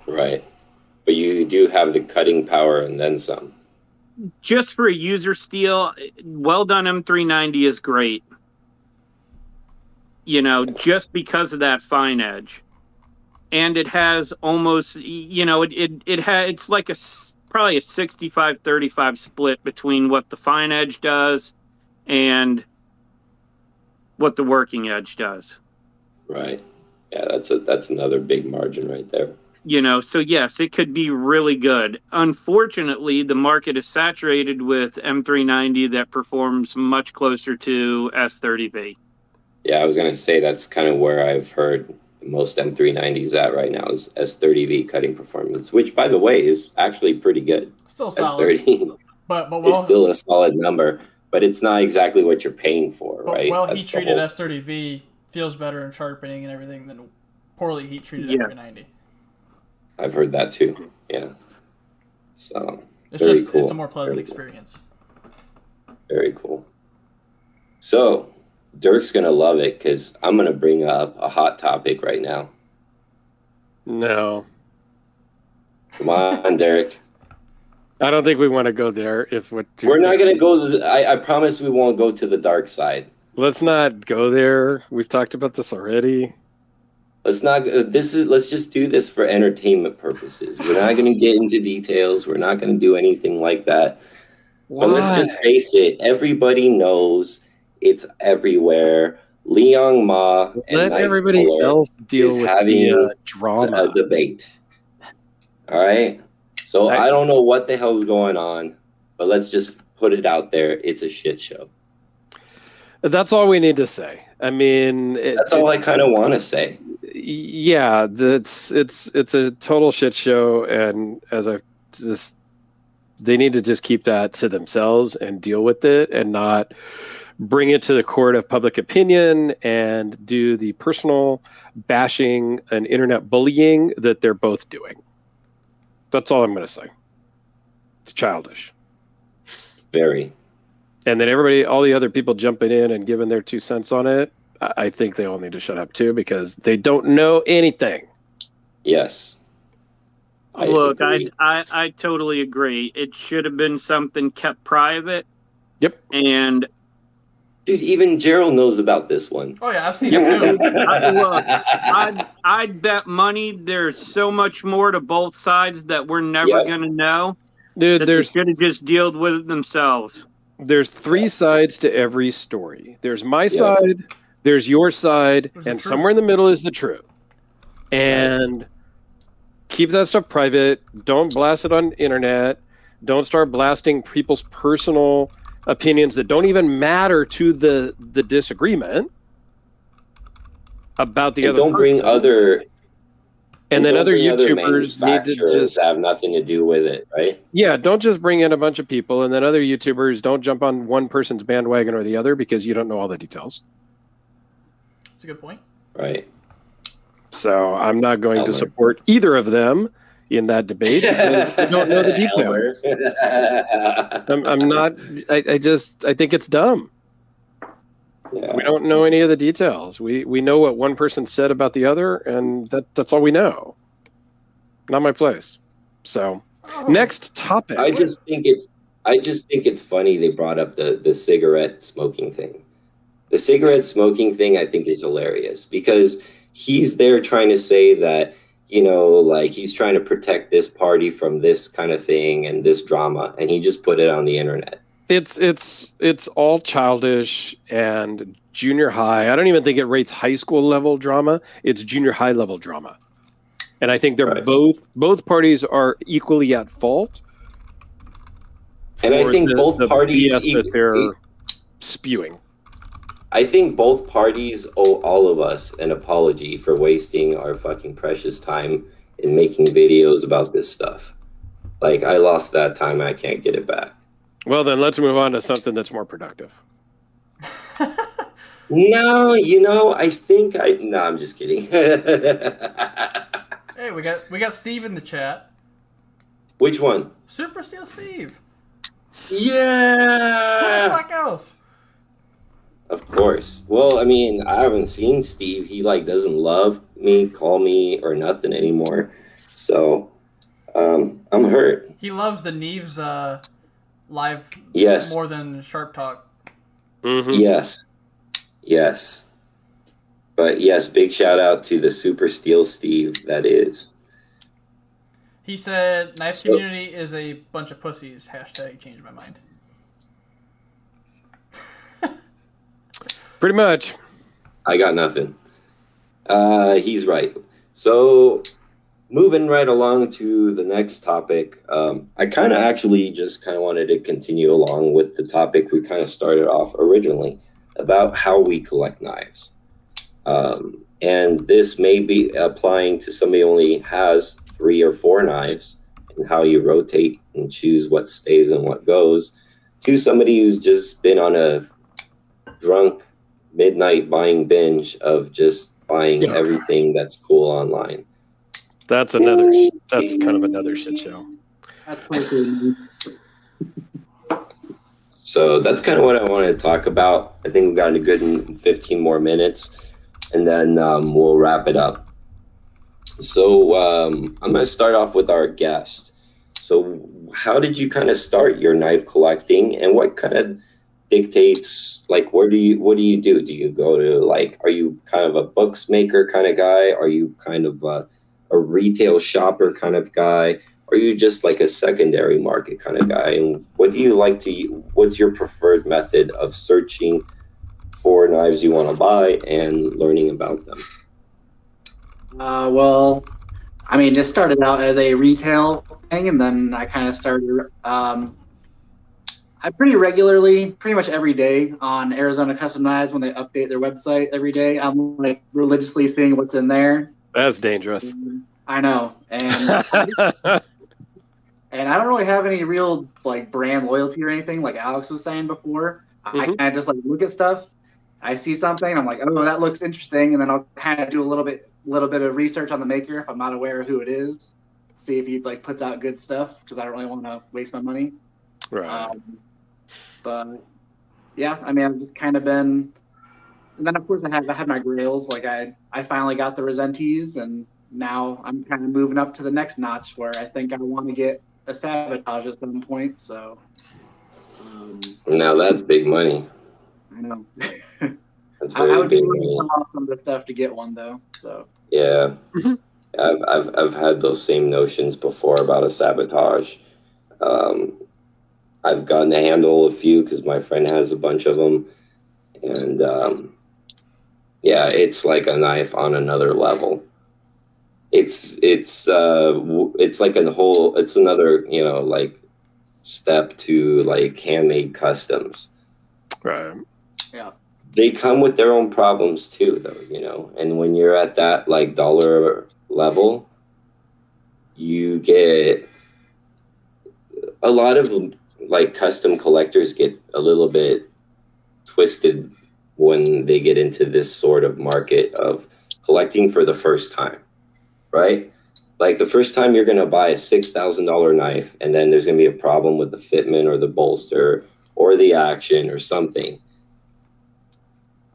Right. But you do have the cutting power and then some. Just for a user steel, well done M390 is great. You know, just because of that fine edge. And it has almost, you know, it's like probably a 65-35 split between what the fine edge does and what the working edge does. Right. Yeah, that's another big margin right there. You know, so yes, it could be really good. Unfortunately, the market is saturated with M390 that performs much closer to S30V. Yeah, I was going to say that's kind of where I've heard most M390s at right now is S30V cutting performance, which, by the way, is actually pretty good. Still solid. S30 but well, it's still a solid number, but it's not exactly what you're paying for, right? Well, heat-treated S30V feels better in sharpening and everything than poorly heat-treated M390. I've heard that too. Yeah. So it's just cool. It's a more pleasant experience. Very cool. So Dirk's gonna love it because I'm gonna bring up a hot topic right now. No. Come on, Derek. I don't think we want to go there. We're not gonna go. I promise we won't go to the dark side. Let's not go there. We've talked about this already. Let's not. Let's just do this for entertainment purposes. We're not going to get into details. We're not going to do anything like that. Why? But let's just face it. Everybody knows it's everywhere. Liang Ma and let Knife everybody Puller else deal with having the drama. a debate. All right. So I don't know what the hell's going on, but let's just put it out there. It's a shit show. That's all we need to say. I mean, that's all I kind of want to say. Yeah, it's a total shit show, and they need to just keep that to themselves and deal with it, and not bring it to the court of public opinion and do the personal bashing and internet bullying that they're both doing. That's all I'm going to say. It's childish. Very. And then all the other people jumping in and giving their 2 cents on it, I think they all need to shut up too, because they don't know anything. Yes. I totally agree. It should have been something kept private. Yep. And dude, even Gerald knows about this one. Oh yeah, I've seen it too. I'd bet money there's so much more to both sides that we're never gonna know. Dude, they should have just dealt with it themselves. There's 3 sides to every story. There's my side, there's your side, and somewhere in the middle is the truth. And keep that stuff private. Don't blast it on internet. Don't start blasting people's personal opinions that don't even matter to the disagreement about the other. Don't bring other. And then other YouTubers need to just have nothing to do with it, right? Yeah, don't just bring in a bunch of people, and then other YouTubers don't jump on one person's bandwagon or the other because you don't know all the details. That's a good point. Right. So I'm not going to support either of them in that debate because I don't know the details. I'm not. I think it's dumb. Yeah. We don't know any of the details. We know what one person said about the other, and that's all we know. Not my place. So, next topic. I just think it's funny they brought up the cigarette smoking thing. The cigarette smoking thing I think is hilarious because he's there trying to say that, like he's trying to protect this party from this kind of thing and this drama, and he just put it on the internet. It's all childish and junior high. I don't even think it rates high school level drama. It's junior high level drama. And I think they're Right. both parties are equally at fault. And I for think the both parties BS that they're spewing. I think both parties owe all of us an apology for wasting our fucking precious time in making videos about this stuff. Like, I lost that time. I can't get it back. Well, then let's move on to something that's more productive. No, I'm just kidding. Hey, we got Steve in the chat. Which one? Super Steel Steve. Yeah. Who the fuck else? Of course. Well, I mean, I haven't seen Steve. He doesn't love me, call me, or nothing anymore. So, I'm hurt. He loves the Neves live Yes. more than Sharp Talk. Mm-hmm. Yes. But yes, big shout out to the Super Steel Steve. That is. He said, "Knife's community is a bunch of pussies." Hashtag changed my mind. Pretty much. I got nothing. He's right. So, moving right along to the next topic, I kind of actually just kind of wanted to continue along with the topic we kind of started off originally about how we collect knives. And this may be applying to somebody who only has 3 or 4 knives and how you rotate and choose what stays and what goes, to somebody who's just been on a drunk midnight buying binge of just buying everything that's cool online. That's kind of another shit show. That's pretty cool. So that's kind of what I wanted to talk about. I think we've got a good 15 more minutes, and then we'll wrap it up. So I'm going to start off with our guest. So how did you kind of start your knife collecting, and what kind of dictates, what do you do? Do you go to, are you kind of a books maker kind of guy? Are you kind of a retail shopper kind of guy? Or are you just like a secondary market kind of guy? And what do you what's your preferred method of searching for knives you want to buy and learning about them? Well, I mean, it started out as a retail thing, and then I kind of started. I pretty regularly, pretty much every day, on Arizona Custom Knives when they update their website every day. I'm religiously seeing what's in there. That's dangerous. I know, and and I don't really have any real brand loyalty or anything, like Alex was saying before. I kind of just look at stuff. I see something, I'm like, oh, that looks interesting, and then I'll kind of do a little bit of research on the maker if I'm not aware of who it is. See if he puts out good stuff, because I don't really want to waste my money. Right. But yeah, I mean, I've just kind of been, and then of course I had my grails. I finally got the Resentes, and now I'm kind of moving up to the next notch where I think I want to get a Sabotage at some point. So now that's big money. I know. That's I very would be big willing to money. come off some of the stuff to get one though. So Yeah. I've had those same notions before about a Sabotage. I've gotten to handle a few because my friend has a bunch of them, and yeah, it's like a knife on another level. It's like it's another step to handmade customs. Right. yeah, They come with their own problems too, though, and when you're at that dollar level, you get a lot of custom collectors get a little bit twisted when they get into this sort of market of collecting for the first time, right? The first time you're going to buy a $6,000 knife, and then there's going to be a problem with the fitment or the bolster or the action or something.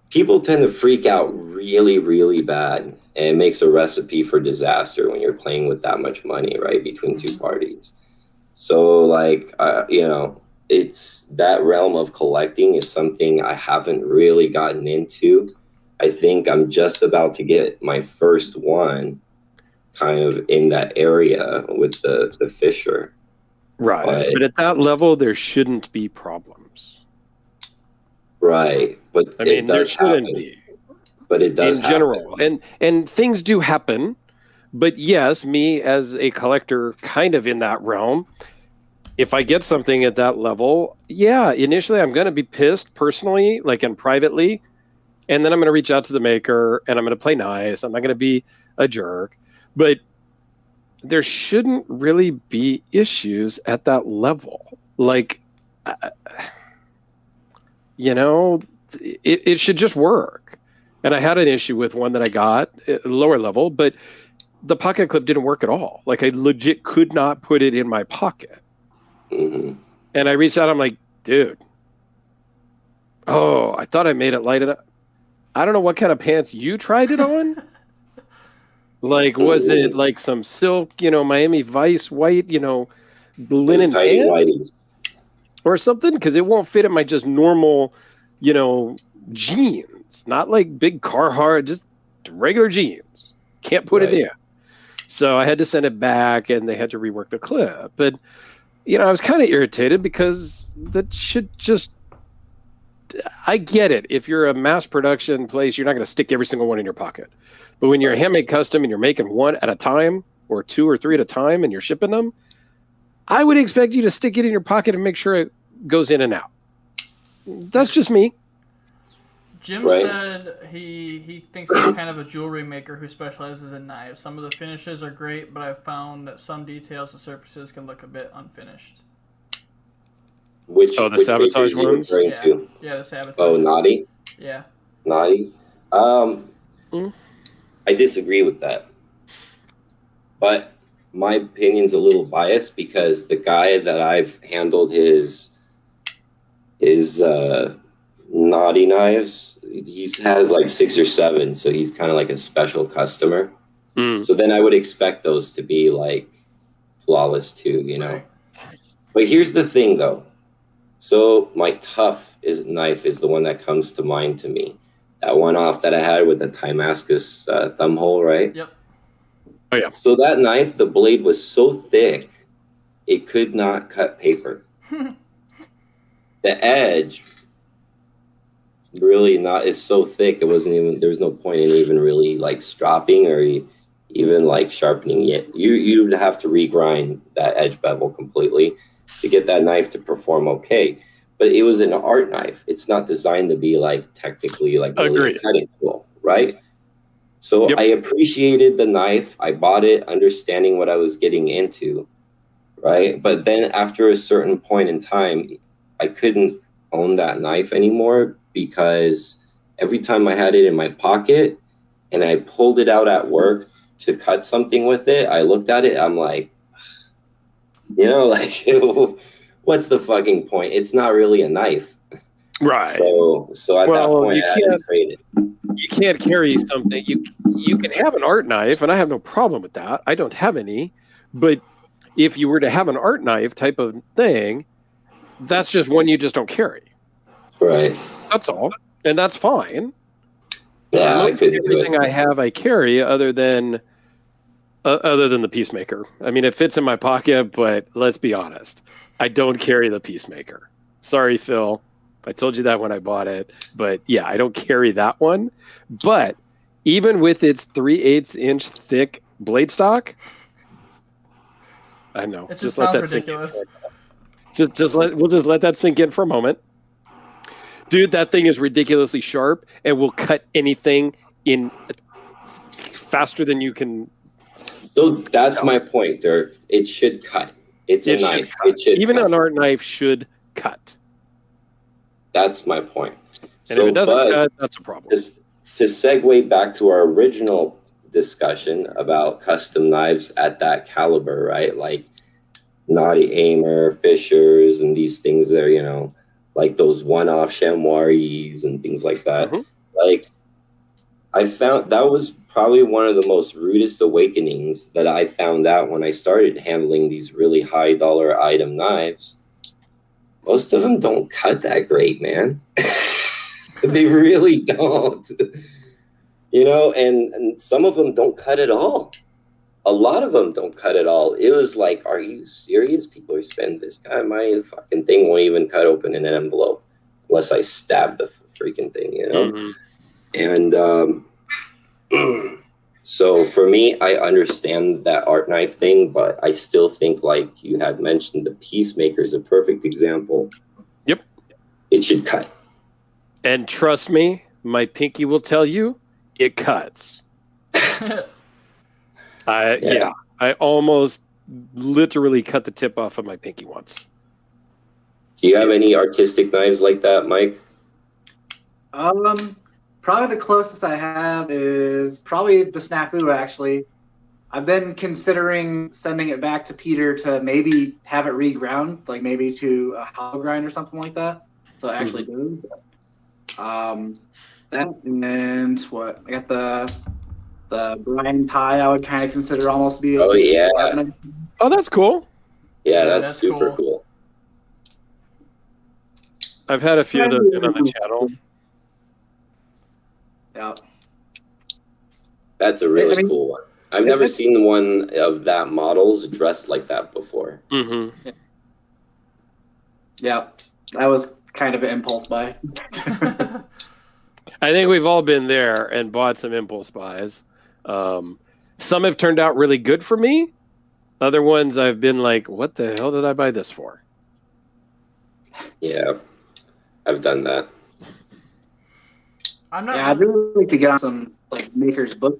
people tend to freak out really, really bad, and it makes a recipe for disaster when you're playing with that much money, right, between two parties. So, like, it's that realm of collecting is something I haven't really gotten into. I think I'm just about to get my first one kind of in that area with the Fisher. Right. But at that level, there shouldn't be problems. Right. But I mean, there shouldn't be. But it does in general. And things do happen. But yes, me as a collector kind of in that realm, if I get something at that level, yeah, initially I'm going to be pissed personally, like and privately. And then I'm going to reach out to the maker and I'm going to play nice. I'm not going to be a jerk. But there shouldn't really be issues at that level. Like, it should just work. And I had an issue with one that I got at lower level, but the pocket clip didn't work at all. Like, I legit could not put it in my pocket. Mm-hmm. And I reached out. I'm like, dude, I thought I made it light enough. I don't know what kind of pants you tried it on. Like, was it like some silk, Miami Vice white, linen pants or something? Because it won't fit in my just normal, jeans. Not like big Carhartt, just regular jeans. Can't put it in. So I had to send it back, and they had to rework the clip. But I was kind of irritated because that should just. I get it. If you're a mass production place, you're not going to stick every single one in your pocket. But when you're a handmade custom and you're making one at a time or two or three at a time and you're shipping them, I would expect you to stick it in your pocket and make sure it goes in and out. That's just me. Jim said he thinks he's kind of a jewelry maker who specializes in knives. Some of the finishes are great, but I've found that some details and surfaces can look a bit unfinished. Which sabotage ones? Yeah, the sabotage. Oh, Naughty? Yeah. Naughty? I disagree with that. But my opinion's a little biased because the guy that I've handled his Naughty knives, he has like 6 or 7, so he's kind of like a special customer. So then I would expect those to be like flawless too, Right. But here's the thing though. So my Tough knife is the one that comes to mind to me. That one off that I had with the Timascus thumb hole, right? Yep. Oh yeah. So that knife, the blade was so thick, it could not cut paper. The edge really is so thick, it wasn't even. There was no point in even really like stropping or even like sharpening it. You'd have to regrind that edge bevel completely to get that knife to perform okay. But it was an art knife. It's not designed to be like technically like really cutting tool, right? So I appreciated the knife. I bought it understanding what I was getting into, right? But then after a certain point in time, I couldn't own that knife anymore because every time I had it in my pocket and I pulled it out at work to cut something with it, I looked at it, I'm like, like, what's the fucking point? It's not really a knife. Right. So at that point, I had to trade it. You can't carry something. You can have an art knife, and I have no problem with that. I don't have any. But if you were to have an art knife type of thing, that's just one you just don't carry. Right. That's all. And that's fine. Yeah, I couldn't do everything I have, I carry other than the Peacemaker. I mean, it fits in my pocket, but let's be honest. I don't carry the Peacemaker. Sorry, Phil. I told you that when I bought it. But yeah, I don't carry that one. But even with its 3/8 inch thick blade stock, I know. It just sounds ridiculous. We'll just let that sink in for a moment. Dude, that thing is ridiculously sharp and will cut anything in faster than you can. So that's my point. It should cut. It's a knife. It should even an art knife should cut. That's my point. And if it doesn't cut, that's a problem. To segue back to our original discussion about custom knives at that caliber, right? Like Naughty Aimer, Fishers, and these things there, like those one-off chamois and things like that. Like, I found that was probably one of the most rudest awakenings that I found out when I started handling these really high dollar item knives. Most of them don't cut that great, man. They really don't. And some of them don't cut at all. A lot of them don't cut at all. It was like, are you serious? People are spending this guy. My fucking thing won't even cut open in an envelope unless I stab the freaking thing, And so for me, I understand that art knife thing, but I still think, like you had mentioned, the Peacemaker is a perfect example. Yep. It should cut. And trust me, my pinky will tell you, it cuts. I almost literally cut the tip off of my pinky once. Do you have any artistic knives like that, Mike? Probably the closest I have is probably the Snafu, actually. I've been considering sending it back to Peter to maybe have it reground, like maybe to a hollow grind or something like that. So it actually goes. That, and what? I got the Brian tie I would kind of consider almost to be Oh, yeah. Oh, that's cool. Yeah, that's super cool. I've had a few of those on the channel. Yeah. That's a really cool one. I've never seen the one of that models dressed like that before. Mm-hmm. Yeah, that was kind of an impulse buy. I think we've all been there and bought some impulse buys. Some have turned out really good for me. Other ones I've been like, what the hell did I buy this for? Yeah, I've done that. I'd really like to get on some like makers book.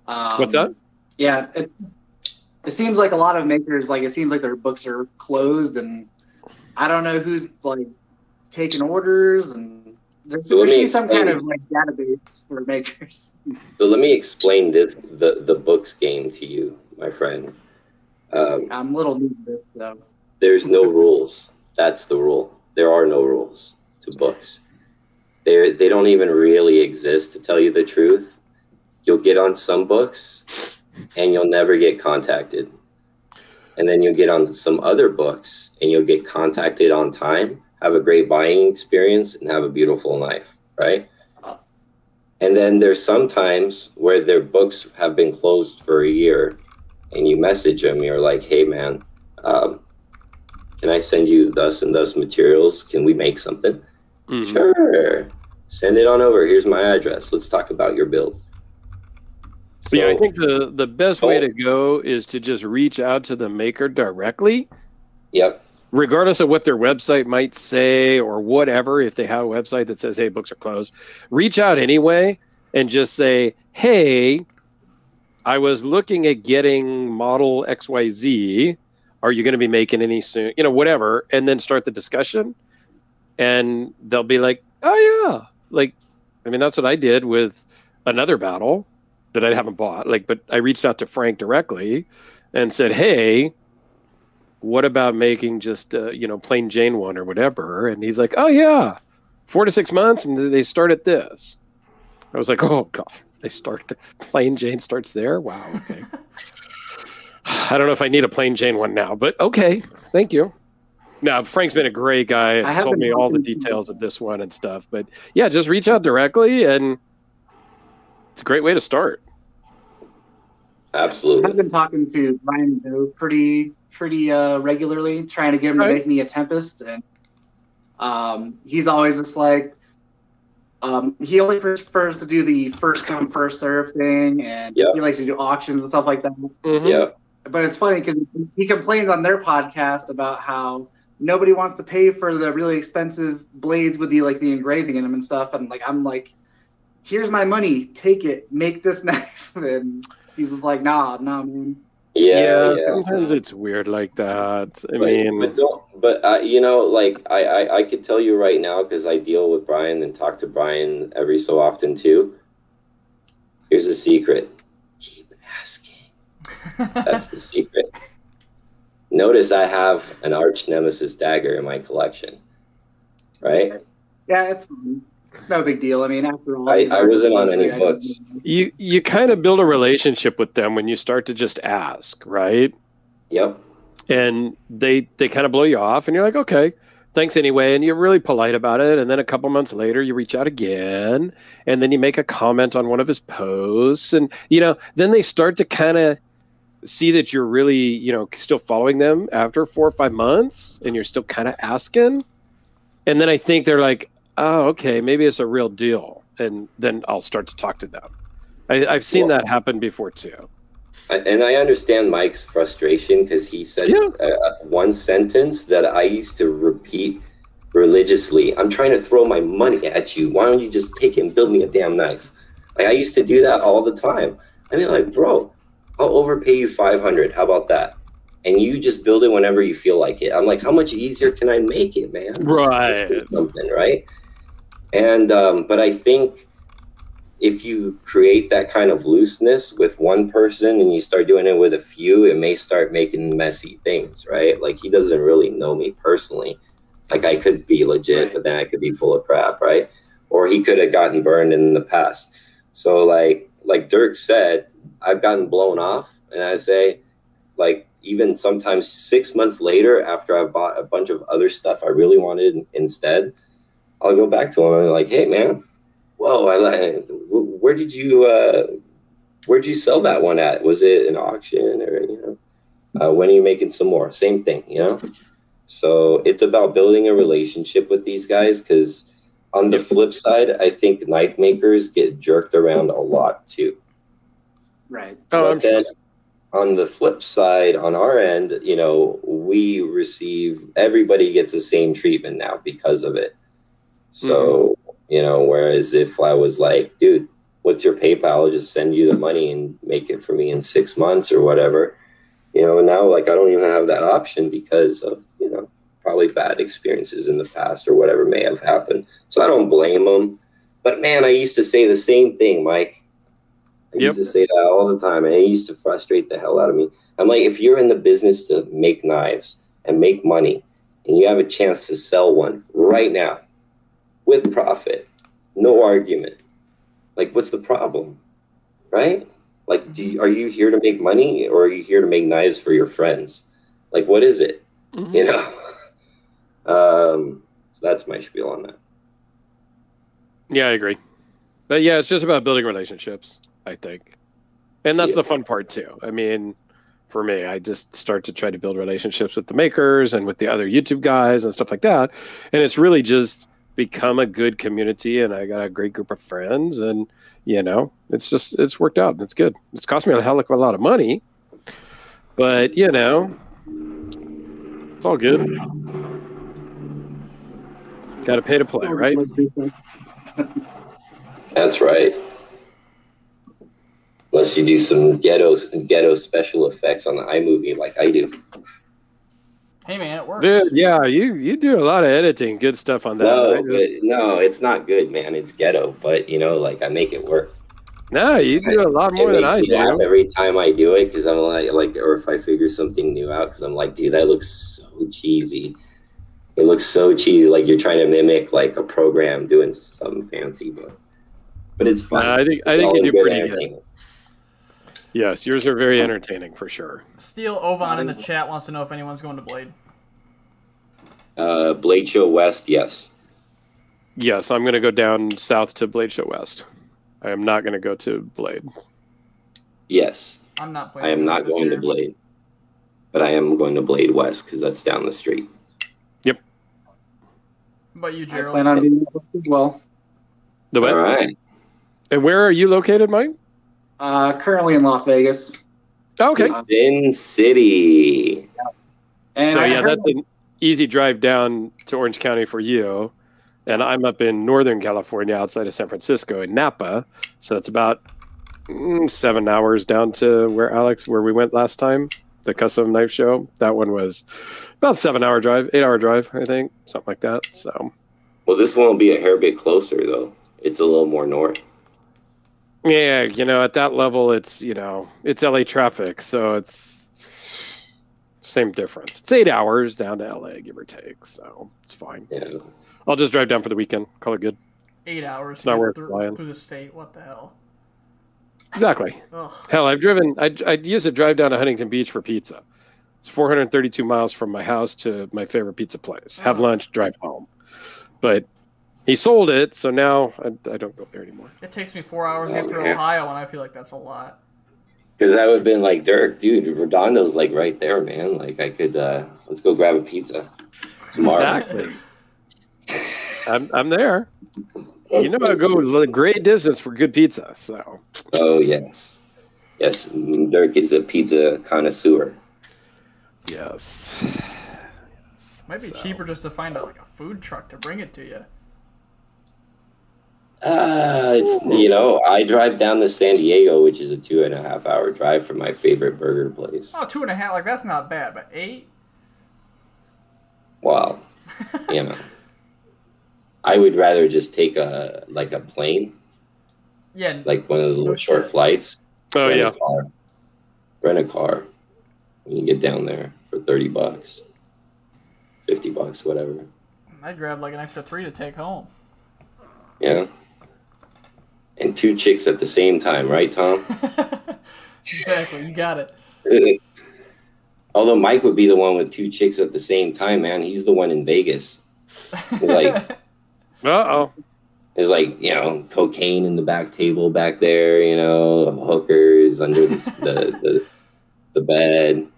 What's that? Yeah, it seems like a lot of makers, like it seems like their books are closed, and I don't know who's like taking orders, and there should be some kind of like database for makers. So let me explain the books game to you, my friend. I'm a little new to this, though. There's no rules. That's the rule. There are no rules to books. They don't even really exist, to tell you the truth. You'll get on some books and you'll never get contacted. And then you'll get on some other books and you'll get contacted on time, have a great buying experience, and have a beautiful knife, right? And then there's some times where their books have been closed for a year and you message them, you're like, hey man, can I send you thus and thus materials? Can we make something? Mm-hmm. Sure. Send it on over. Here's my address. Let's talk about your build. So, yeah, I think the best way to go is to just reach out to the maker directly. Yep. Regardless of what their website might say or whatever, if they have a website that says, hey, books are closed, reach out anyway and just say, hey, I was looking at getting model XYZ. Are you going to be making any soon? Whatever. And then start the discussion. And they'll be like, oh, yeah. That's what I did with another battle that I haven't bought. But I reached out to Frank directly and said, hey, what about making just, plain Jane one or whatever? And he's like, oh, yeah, 4 to 6 months. And they start at this. I was like, oh, God, plain Jane starts there? Wow, okay. I don't know if I need a plain Jane one now, but okay, thank you. No, Frank's been a great guy. Told me all the details of this one and stuff. But yeah, just reach out directly, and it's a great way to start. Absolutely. I've been talking to Brian pretty regularly, trying to get him to make me a Tempest, and he's always just like, he only prefers to do the first come first serve thing, and he likes to do auctions and stuff like that. Mm-hmm. Yeah. But it's funny because he complains on their podcast about how nobody wants to pay for the really expensive blades with the engraving in them and stuff. And I'm like, here's my money, take it, make this knife. And he's just like, nah, man. Yeah. Sometimes it's weird like that. I could tell you right now, because I deal with Brian and talk to Brian every so often too. Here's a secret. Keep asking. That's the secret. Notice I have an arch nemesis dagger in my collection, right? Yeah, it's fine. It's no big deal. I mean, after all, I wasn't on any books. You kind of build a relationship with them when you start to just ask, right? Yep. And they kind of blow you off, and you're like, okay, thanks anyway, and you're really polite about it. And then a couple months later, you reach out again, and then you make a comment on one of his posts, and then they start to kind of see that you're really still following them after 4 or 5 months, and you're still kind of asking. And then I think they're like, oh, okay, maybe it's a real deal, and then I'll start to talk to them. I've seen that happen before too. And I understand Mike's frustration because he said one sentence that I used to repeat religiously. I'm trying to throw my money at you. Why don't you just take it and build me a damn knife? Like, I used to do that all the time. I mean, like, bro, I'll overpay you $500. How about that? And you just build it whenever you feel like it. I'm like, how much easier can I make it, man? Right. Something, right? And but I think if you create that kind of looseness with one person and you start doing it with a few, it may start making messy things, right? Like, he doesn't really know me personally. Like, I could be legit, but then I could be full of crap, right? Or he could have gotten burned in the past. So like Dirk said, I've gotten blown off, and I say, like, even sometimes 6 months later, after I've bought a bunch of other stuff I really wanted instead, I'll go back to him and be like, hey, man, whoa, where'd you sell that one at? Was it an auction, or, when are you making some more? Same thing, So it's about building a relationship with these guys, because on the flip side, I think knife makers get jerked around a lot too. Right. But then on the flip side, on our end, everybody gets the same treatment now because of it. So, whereas if I was like, dude, what's your PayPal? I'll just send you the money and make it for me in 6 months or whatever. Now, like, I don't even have that option because of, probably bad experiences in the past or whatever may have happened. So I don't blame them. But man, I used to say the same thing, Mike. I used to say that all the time, and it used to frustrate the hell out of me. I'm like, if you're in the business to make knives and make money, and you have a chance to sell one right now with profit, no argument. Like, what's the problem, right? Like, are you here to make money, or are you here to make knives for your friends? Like, what is it? So that's my spiel on that. Yeah, I agree. But yeah, it's just about building relationships, I think. And that's the fun part too. I mean, for me, I just start to try to build relationships with the makers and with the other YouTube guys and stuff like that. And it's really just become a good community, and I got a great group of friends, and it's worked out. It's good. It's cost me a hell of a lot of money, but it's all good. Got to pay to play, right? That's right. Unless you do some ghetto special effects on the iMovie like I do. Hey man, it works. Dude, yeah, you do a lot of editing, good stuff on that. No, it's not good, man. It's ghetto, but like, I make it work. No, you do a lot more than I do. Laugh every time I do it, because I'm like, or if I figure something new out, because I'm like, dude, that looks so cheesy. It looks so cheesy, like you're trying to mimic like a program doing something fancy, but it's fun. I think you do pretty good. Yes, yours are very entertaining for sure. Steel Ovan in the chat wants to know if anyone's going to Blade. Blade Show West, yes. Yes, I'm going to go down south to Blade Show West. I am not going to go to Blade. Yes. I'm not. I am not going to Blade, but I am going to Blade West because that's down the street. Yep. But you, Gerald? I plan on being as well. The what? All right. And where are you located, Mike? Currently in Las Vegas. Okay. Sin City. And So that's an easy drive down to Orange County for you. And I'm up in Northern California outside of San Francisco in Napa. So it's about 7 hours down to where we went last time, the custom knife show. That one was about 7-hour drive, 8-hour drive, I think, something like that. So, well, this one will be a hair bit closer though. It's a little more north. Yeah, at that level, it's it's LA traffic, so it's same difference. It's 8 hours down to LA, give or take, so it's fine. Yeah. I'll just drive down for the weekend. Call it good. 8 hours It's not worth through flying. the state. What the hell? Exactly. Ugh. Hell, I'd use to drive down to Huntington Beach for pizza. It's 432 miles from my house to my favorite pizza place. Have Ugh. lunch, drive home. But he sold it, so now I don't go there anymore. It takes me 4 hours to get through man. Ohio, and I feel like that's a lot. Because I would have been like, Dirk, dude, Redondo's like right there, man. Like I could, let's go grab a pizza tomorrow. Exactly. I'm there. You know I go a great distance for good pizza, so. Oh, yes. Yes, Dirk is a pizza connoisseur. Yes. Might be cheaper just to find like a food truck to bring it to you. I drive down to San Diego, which is a 2.5 hour drive from my favorite burger place. Oh, 2.5, like that's not bad, but 8? Wow. I would rather just take a plane, Yeah. like one of those little short flights. Oh, rent yeah. a car. Rent a car when you get down there for $30, $50, whatever. I'd grab like an extra 3 to take home. Yeah. And 2 chicks at the same time, right, Tom? Exactly, you got it. Although Mike would be the one with 2 chicks at the same time, man. He's the one in Vegas. It's like, there's like, cocaine in the back table back there, hookers under the bed.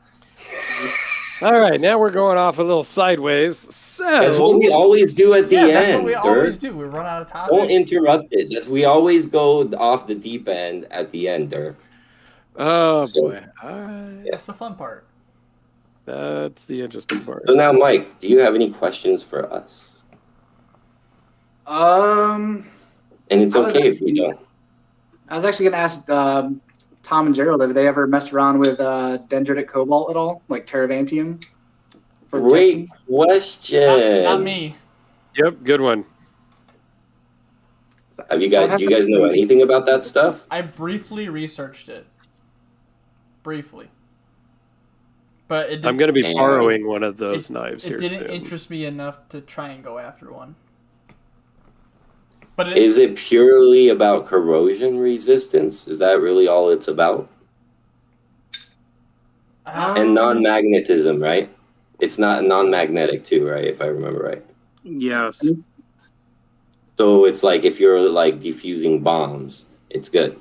All right, now we're going off a little sideways. So That's what we always do at the end. That's what we Dirk. always do. We run out of topic. Don't interrupt it. We always go off the deep end at the end, Dirk. Oh, So- boy. All right. That's the fun part. That's the interesting part. So now, Mike, do you have any questions for us? Um, And it's okay if you don't. I was actually going to ask Tom and Gerald, have they ever messed around with dendritic cobalt at all, like teravantium? for Great testing? question. Not me. Yep, good one. Do you guys know anything about that stuff? I briefly researched it. Briefly. But it didn't, I'm going to be borrowing one of those knives here It didn't soon. interest me enough to try and go after one. But Is it purely about corrosion resistance? Is that really all it's about? And non-magnetism, right? It's not non-magnetic too, right? If I remember right. Yes. So it's like if you're like defusing bombs, it's good.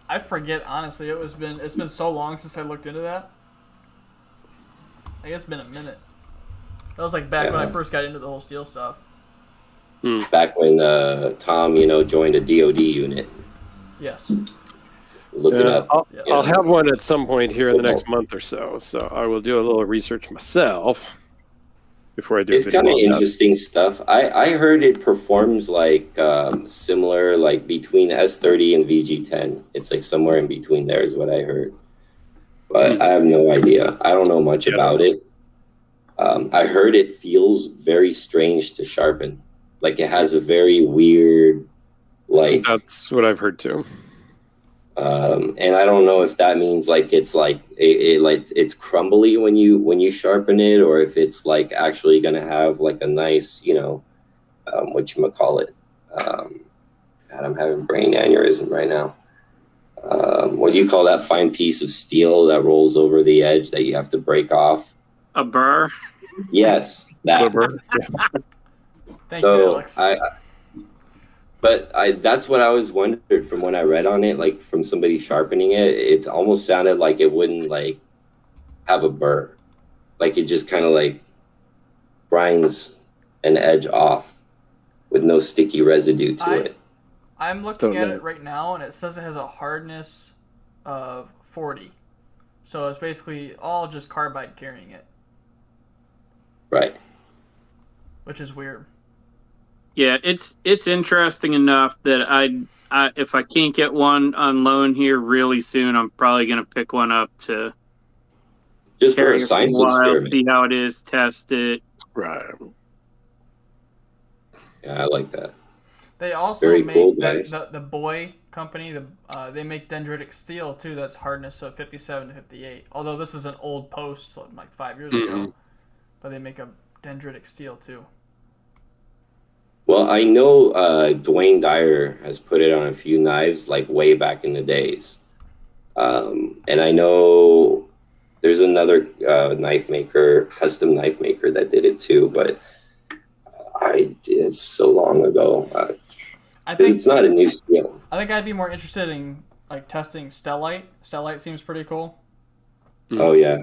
I forget, honestly. It's been so long since I looked into that. I guess it's been a minute. That was like back when I first got into the whole steel stuff. Back when Tom, joined a DoD unit. Yes. Looking up. I'll have one at some point here in the next month or so. So I will do a little research myself before I do. It's kind of interesting stuff. I heard it performs like similar, like between S30 and VG10. It's like somewhere in between there is what I heard. But I have no idea. I don't know much about it. I heard it feels very strange to sharpen. Like it has a very weird, like. That's what I've heard too. And I don't know if that means like it's like it's crumbly when you sharpen it, or if it's like actually gonna have like a nice, whatchamacallit. God, I'm having brain aneurysm right now. What do you call that fine piece of steel that rolls over the edge that you have to break off? A burr. Yes, that. Thank you, Alex. That's what I always wondered from when I read on it, like from somebody sharpening it. It's almost sounded like it wouldn't like have a burr, like it just kind of like grinds an edge off with no sticky residue to it. I'm looking at it right now, and it says it has a hardness of 40. So it's basically all just carbide carrying it. Right. Which is weird. Yeah, it's interesting enough that I if I can't get one on loan here really soon, I'm probably gonna pick one up to just for carry a it science for a while, experiment. see how it is, test it. Right. Yeah, I like that. They also Very make cool, guys. the Boy company. They make dendritic steel too. That's hardness of 57 to 58. Although this is an old post, like 5 years ago, but they make a dendritic steel too. Well, I know Dwayne Dyer has put it on a few knives, like way back in the days. And I know there's another custom knife maker that did it too, but it's so long ago. I think It's not a new steel. I think I'd be more interested in like testing Stellite. Stellite seems pretty cool. Oh yeah,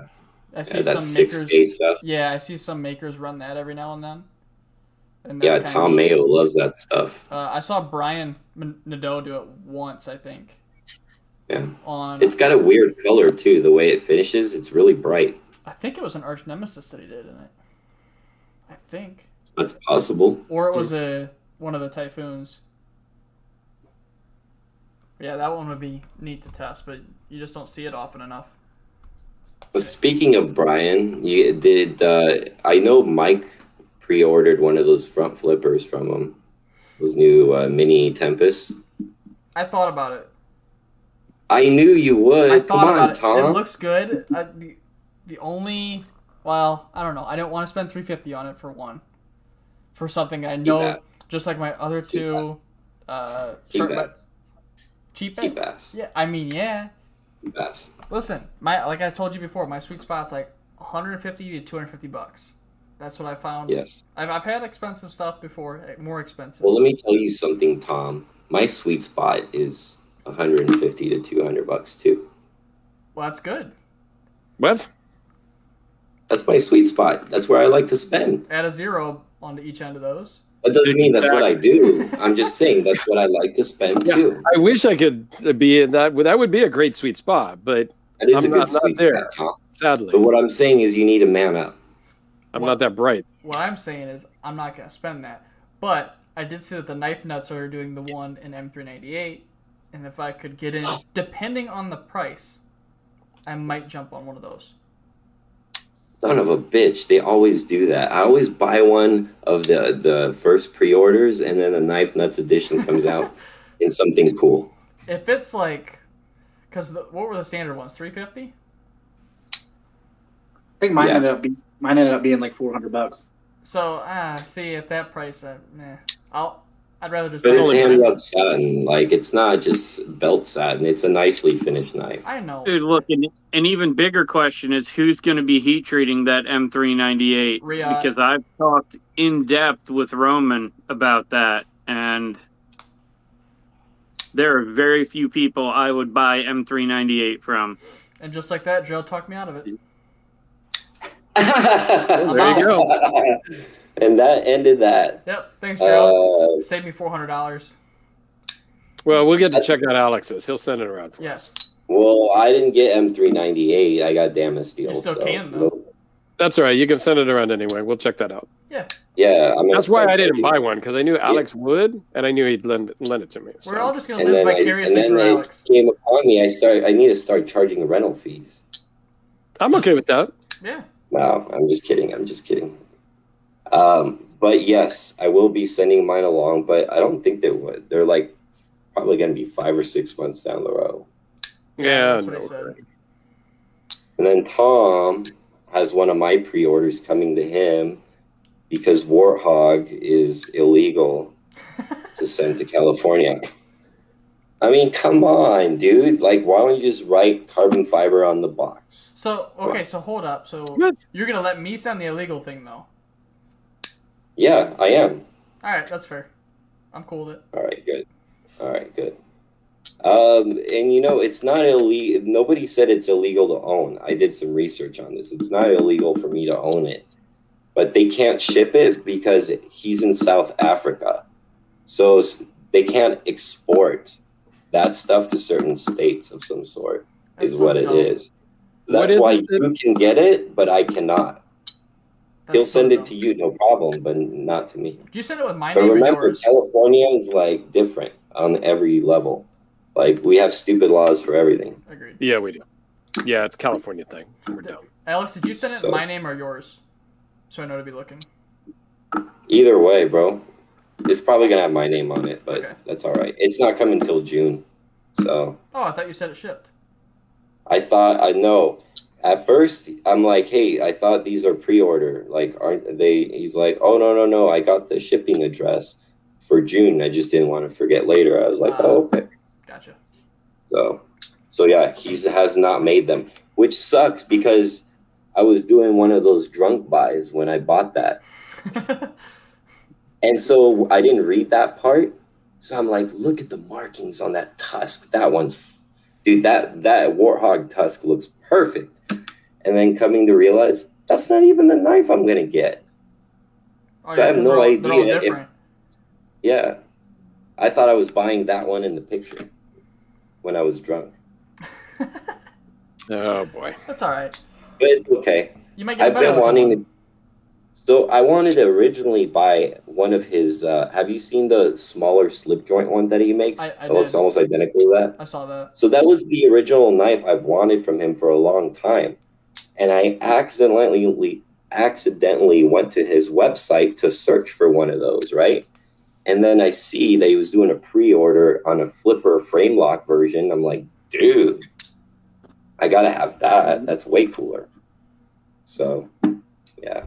I see that's some 6K makers. stuff. Yeah, I see some makers run that every now and then. And Yeah, kinda Tom neat. Mayo loves that stuff. I saw Brian Nadeau do it once, I think. Yeah, On it's got a weird color too. The way it finishes, it's really bright. I think it was an Arch Nemesis that he did in it. I think. That's possible. Or it was one of the Typhoons. Yeah, that one would be neat to test, but you just don't see it often enough. But speaking of Brian, I know Mike pre-ordered one of those front flippers from him. Those new mini Tempest. I thought about it. I knew you would. I Come thought on, about it. Tom. It looks good. The only, well, I don't know. I don't want to spend $350 on it for one. For something I know, that. just like my other two. Cheap ass. Yeah, I mean, yeah. Cheap ass. Listen, like I told you before, my sweet spot's like $150 to $250. That's what I found. Yes. I've had expensive stuff before, more expensive. Well, let me tell you something, Tom. My sweet spot is $150 to $200 too. Well, that's good. What? That's my sweet spot. That's where I like to spend. Add a zero onto each end of those. That doesn't mean that's what I do. I'm just saying that's what I like to spend too. I wish I could be in that. That would be a great sweet spot, but That is I'm a good not sweet there. spot, Tom. Sadly, But what I'm saying is you need to man up. I'm not that bright. What I'm saying is I'm not going to spend that. But I did see that the Knife Nuts are doing the one in M398. And if I could get in, depending on the price, I might jump on one of those. Son of a bitch. They always do that. I always buy one of the first pre-orders, and then the Knife Nuts edition comes out in something cool. If it's like, because what were the standard ones? $350? I think mine Yeah. ended up being like $400. So see at that price, I'd rather just. But buy it's it. hand-rubbed satin. Like, it's not just belt satin. It's a nicely finished knife. I know. Dude, look, an even bigger question is who's going to be heat treating that M398? Riyadh. Because I've talked in depth with Roman about that, and there are very few people I would buy M398 from. And just like that, Joe talked me out of it. There you go. And that ended that. Yep. Thanks, Gerald. Uh, Save me $400. Well, we'll get to check out Alex's. He'll send it around for us. Yes. well, I didn't get M398. I got Damasteel. You still so can, though. no- That's all right. You can send it around anyway. We'll check that out. Yeah. Yeah, I'm gonna That's why start I didn't charging- buy one, because I knew Alex would, and I knew he'd lend it to me. We're So. all just gonna And live then vicariously through it Alex. came upon me. I need to start charging rental fees. I'm okay with that. Yeah. No, I'm just kidding. But yes, I will be sending mine along, but I don't think they would. They're like probably going to be 5 or 6 months down the road. Yeah, That's what no, he said. And then Tom has one of my pre-orders coming to him because Warthog is illegal to send to California. I mean, come on, dude. Like, why don't you just write carbon fiber on the box? So okay, so hold up. So What? you're gonna let me send the illegal thing though? Yeah, I am. All right, that's fair. I'm cool with it. All right, good. And you know, it's not illegal. Nobody said it's illegal to own. I did some research on this. It's not illegal for me to own it, but they can't ship it because he's in South Africa. So they can't export that stuff to certain states of some sort, That's is so what it dumb. is. What That's is why it? you can get it, but I cannot. That's He'll so send it dumb. to you, no problem, but not to me. Do you send it with my But name or remember, yours? California is like different on every level. Like, we have stupid laws for everything. Agreed. Yeah, we do. Yeah, it's a California thing. We're dumb. Alex, did you send it So- in my name or yours? So I know to be looking. Either way, bro. It's probably gonna have my name on it, but Okay. that's all right. It's not coming till June, so Oh, I thought you said it shipped. I know. At first, I'm like, hey, I thought these are pre-order. Like, aren't they? He's like, oh no, I got the shipping address. for June. I just didn't want to forget later. I was like, oh, okay. Gotcha. So yeah, he has not made them, which sucks because I was doing one of those drunk buys when I bought that. And so I didn't read that part. So I'm like, look at the markings on that tusk. That one's, dude, that warthog tusk looks perfect. And then coming to realize that's not even the knife I'm going to get. Oh, so yeah, I have no idea. They're all different. Yeah. I thought I was buying that one in the picture when I was drunk. Oh, boy. That's all right. But it's okay. You might get a I've better been looking wanting one. to. So I wanted to originally buy one of his. Have you seen the smaller slip joint one that he makes? I It looks almost identical to that. I saw that. So that was the original knife I've wanted from him for a long time, and I accidentally went to his website to search for one of those, right? And then I see that he was doing a pre-order on a flipper frame lock version. I'm like, dude, I gotta have that. That's way cooler. So, yeah.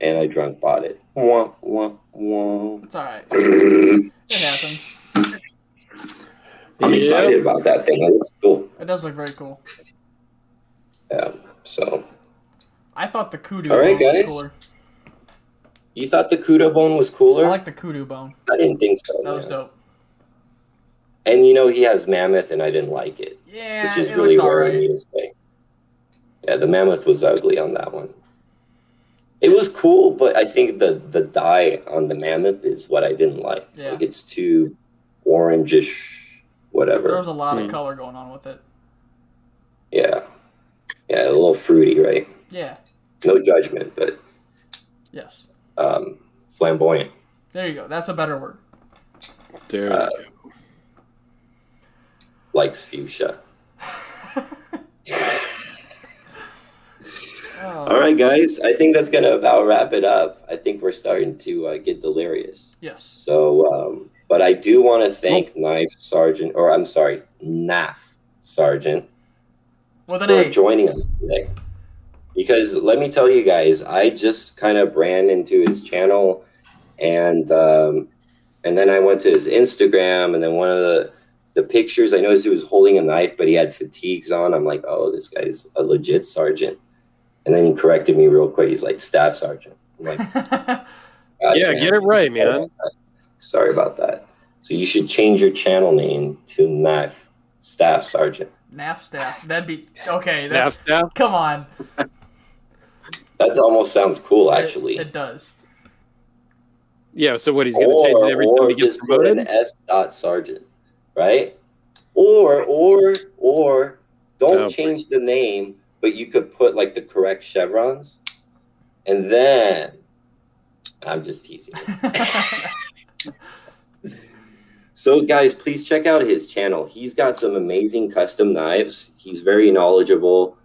And I drunk bought it. Wah, wah, wah. It's all right. It happens. I'm excited about that thing. It looks cool. It does look very cool. Yeah. So. I thought the kudu All right, bone was guys. cooler. You thought the kudu bone was cooler? I like the kudu bone. I didn't think so. That was dope. And you know he has mammoth, and I didn't like it. Yeah, which is it really looked all rare right. in me to say. Yeah, the mammoth was ugly on that one. It was cool, but I think the dye on the mammoth is what I didn't like. Yeah. Like it's too orangish, whatever. There was a lot of color going on with it. Yeah. Yeah, a little fruity, right? Yeah. No judgment, but Yes. Flamboyant. There you go. That's a better word. There we go. Likes fuchsia. All right, guys. I think that's going to about wrap it up. I think we're starting to get delirious. Yes. So, but I do want to thank Knaf Seargant With an for A. joining us today. Because let me tell you guys, I just kind of ran into his channel, and then I went to his Instagram, and then one of the pictures, I noticed he was holding a knife, but he had fatigues on. I'm like, oh, this guy's a legit sergeant. And then he corrected me real quick. He's like, staff sergeant. I'm like, yeah, get it right, man. Sorry about that. So you should change your channel name to Knaf Staff Sergeant. Knaf staff. That'd be okay. Knaf staff? Come on. That almost sounds cool, actually. It does. Yeah, so what, he's going to change it every time he gets just put promoted? an S. Sergeant, right? Or don't change the name, but you could put like the correct chevrons, and then I'm just teasing. So guys, please check out his channel. He's got some amazing custom knives. He's very knowledgeable.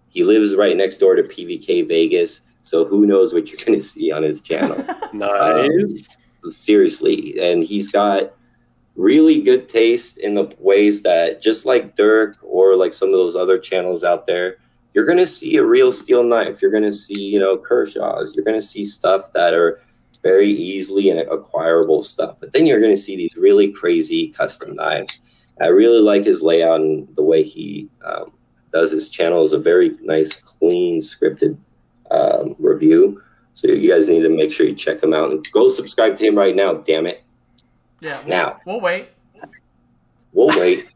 He lives right next door to PVK Vegas, so who knows what you're going to see on his channel. Nice. Seriously, and he's got really good taste in the ways that, just like Dirk or like some of those other channels out there, you're going to see a real steel knife. You're going to see, Kershaw's. You're going to see stuff that are very easily and acquirable stuff. But then you're going to see these really crazy custom knives. I really like his layout, and the way he does his channel is a very nice, clean, scripted review. So you guys need to make sure you check him out and go subscribe to him right now. Damn it. Yeah. Now. We'll wait. We'll wait.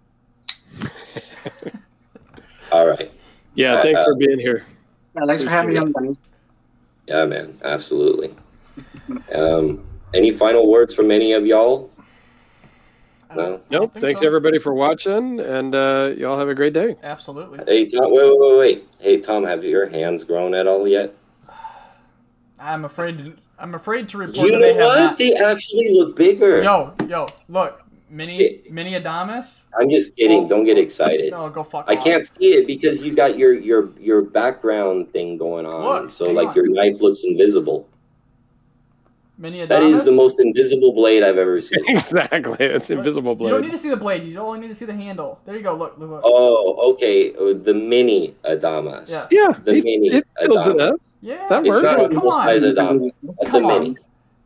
All right. Yeah, thanks for being here. Yeah, thanks for having me on, buddy. Yeah, man. Absolutely. Any final words from any of y'all? No? Nope. Thanks, everybody, for watching, and y'all have a great day. Absolutely. Hey, Tom, wait. Hey, Tom, have your hands grown at all yet? I'm afraid to report You that know they have what? not. They actually look bigger. Yo, look. Mini Adamas. I'm just kidding. Don't get excited. No, go fuck I off. can't see it because you got your background thing going on. Look, so hang like on. your knife looks invisible. Mini Adamas. That is the most invisible blade I've ever seen. Exactly. It's invisible blade. You don't need to see the blade. You only need to see the handle. There you go. Look. Oh, okay. The mini Adamas. Yeah. Yeah, The mini it fills it Adamas. up. Yeah. That It's works. not a Come full on. size Adamas. That's Come a on. mini.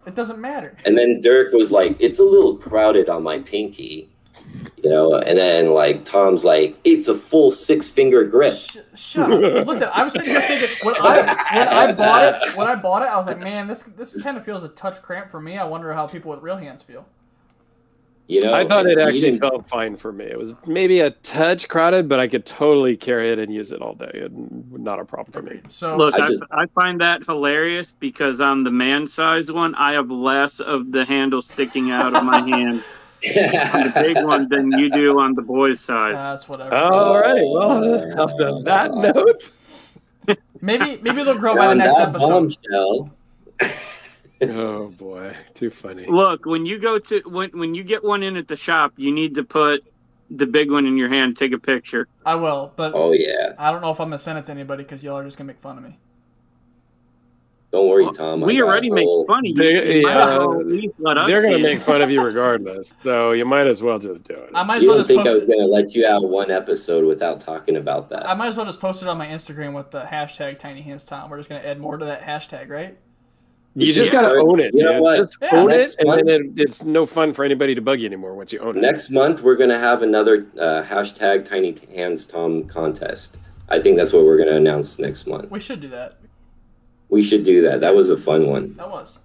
It doesn't matter. And then Dirk was like, it's a little crowded on my pinky. And then like Tom's like, it's a full 6-finger grip. Shut up. Listen, I was sitting here thinking when I bought it, I was like, man, this kind of feels a touch cramped for me. I wonder how people with real hands feel. I thought it actually felt fine for me. It was maybe a touch crowded, but I could totally carry it and use it all day. And not a problem for me. So look, I find that hilarious because on the man size one, I have less of the handle sticking out of my hand on the big one than you do on the boys size. That's whatever. All right. Well, on that note, maybe they'll grow by the next episode. Oh boy, too funny. Look, when you go to when you get one in at the shop, you need to put the big one in your hand, take a picture. I will, but I don't know if I'm gonna send it to anybody because y'all are just gonna make fun of me. Don't worry, Tom. We already make fun of you. They're gonna make fun of you regardless, so you might as well just do it. I might as well just think I was gonna let you out one episode without talking about that. I might as well just post it on my Instagram with the hashtag #TinyHandsTom. We're just gonna add more to that hashtag, right? You just gotta own it. You know what? Just own it, and then it's no fun for anybody to bug you anymore once you own it. Next month, we're gonna have another hashtag Tiny Hands Tom contest. I think that's what we're gonna announce next month. We should do that. We should do that. That was a fun one. That was.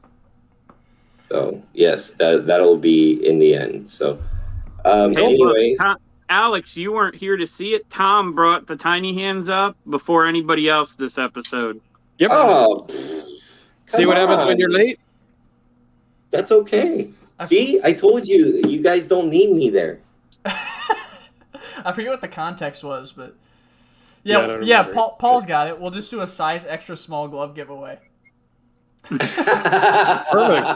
So yes, that'll be in the end. So, anyways, look, Alex, you weren't here to see it. Tom brought the tiny hands up before anybody else this episode. Yep. Oh. See what happens when you're late? That's okay. See, I told you, you guys don't need me there. I forget what the context was, but yeah, Paul's got it. We'll just do a size extra small glove giveaway. Perfect.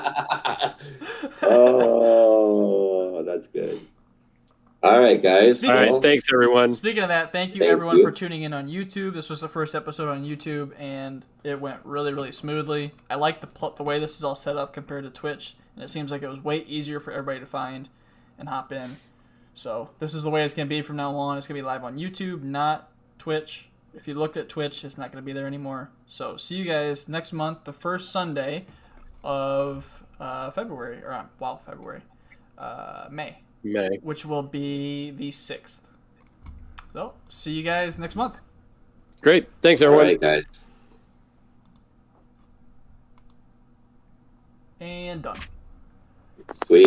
Oh, that's good. All right, guys. All right, thanks, everyone. Speaking of that, thank you everyone for tuning in on YouTube. This was the first episode on YouTube, and it went really, really smoothly. I like the way this is all set up compared to Twitch, and it seems like it was way easier for everybody to find and hop in. So this is the way it's going to be from now on. It's going to be live on YouTube, not Twitch. If you looked at Twitch, it's not going to be there anymore. So see you guys next month, the first Sunday of February. May. Which will be the 6th. So, see you guys next month. Great. Thanks, everyone. All right, guys. And done. Sweet.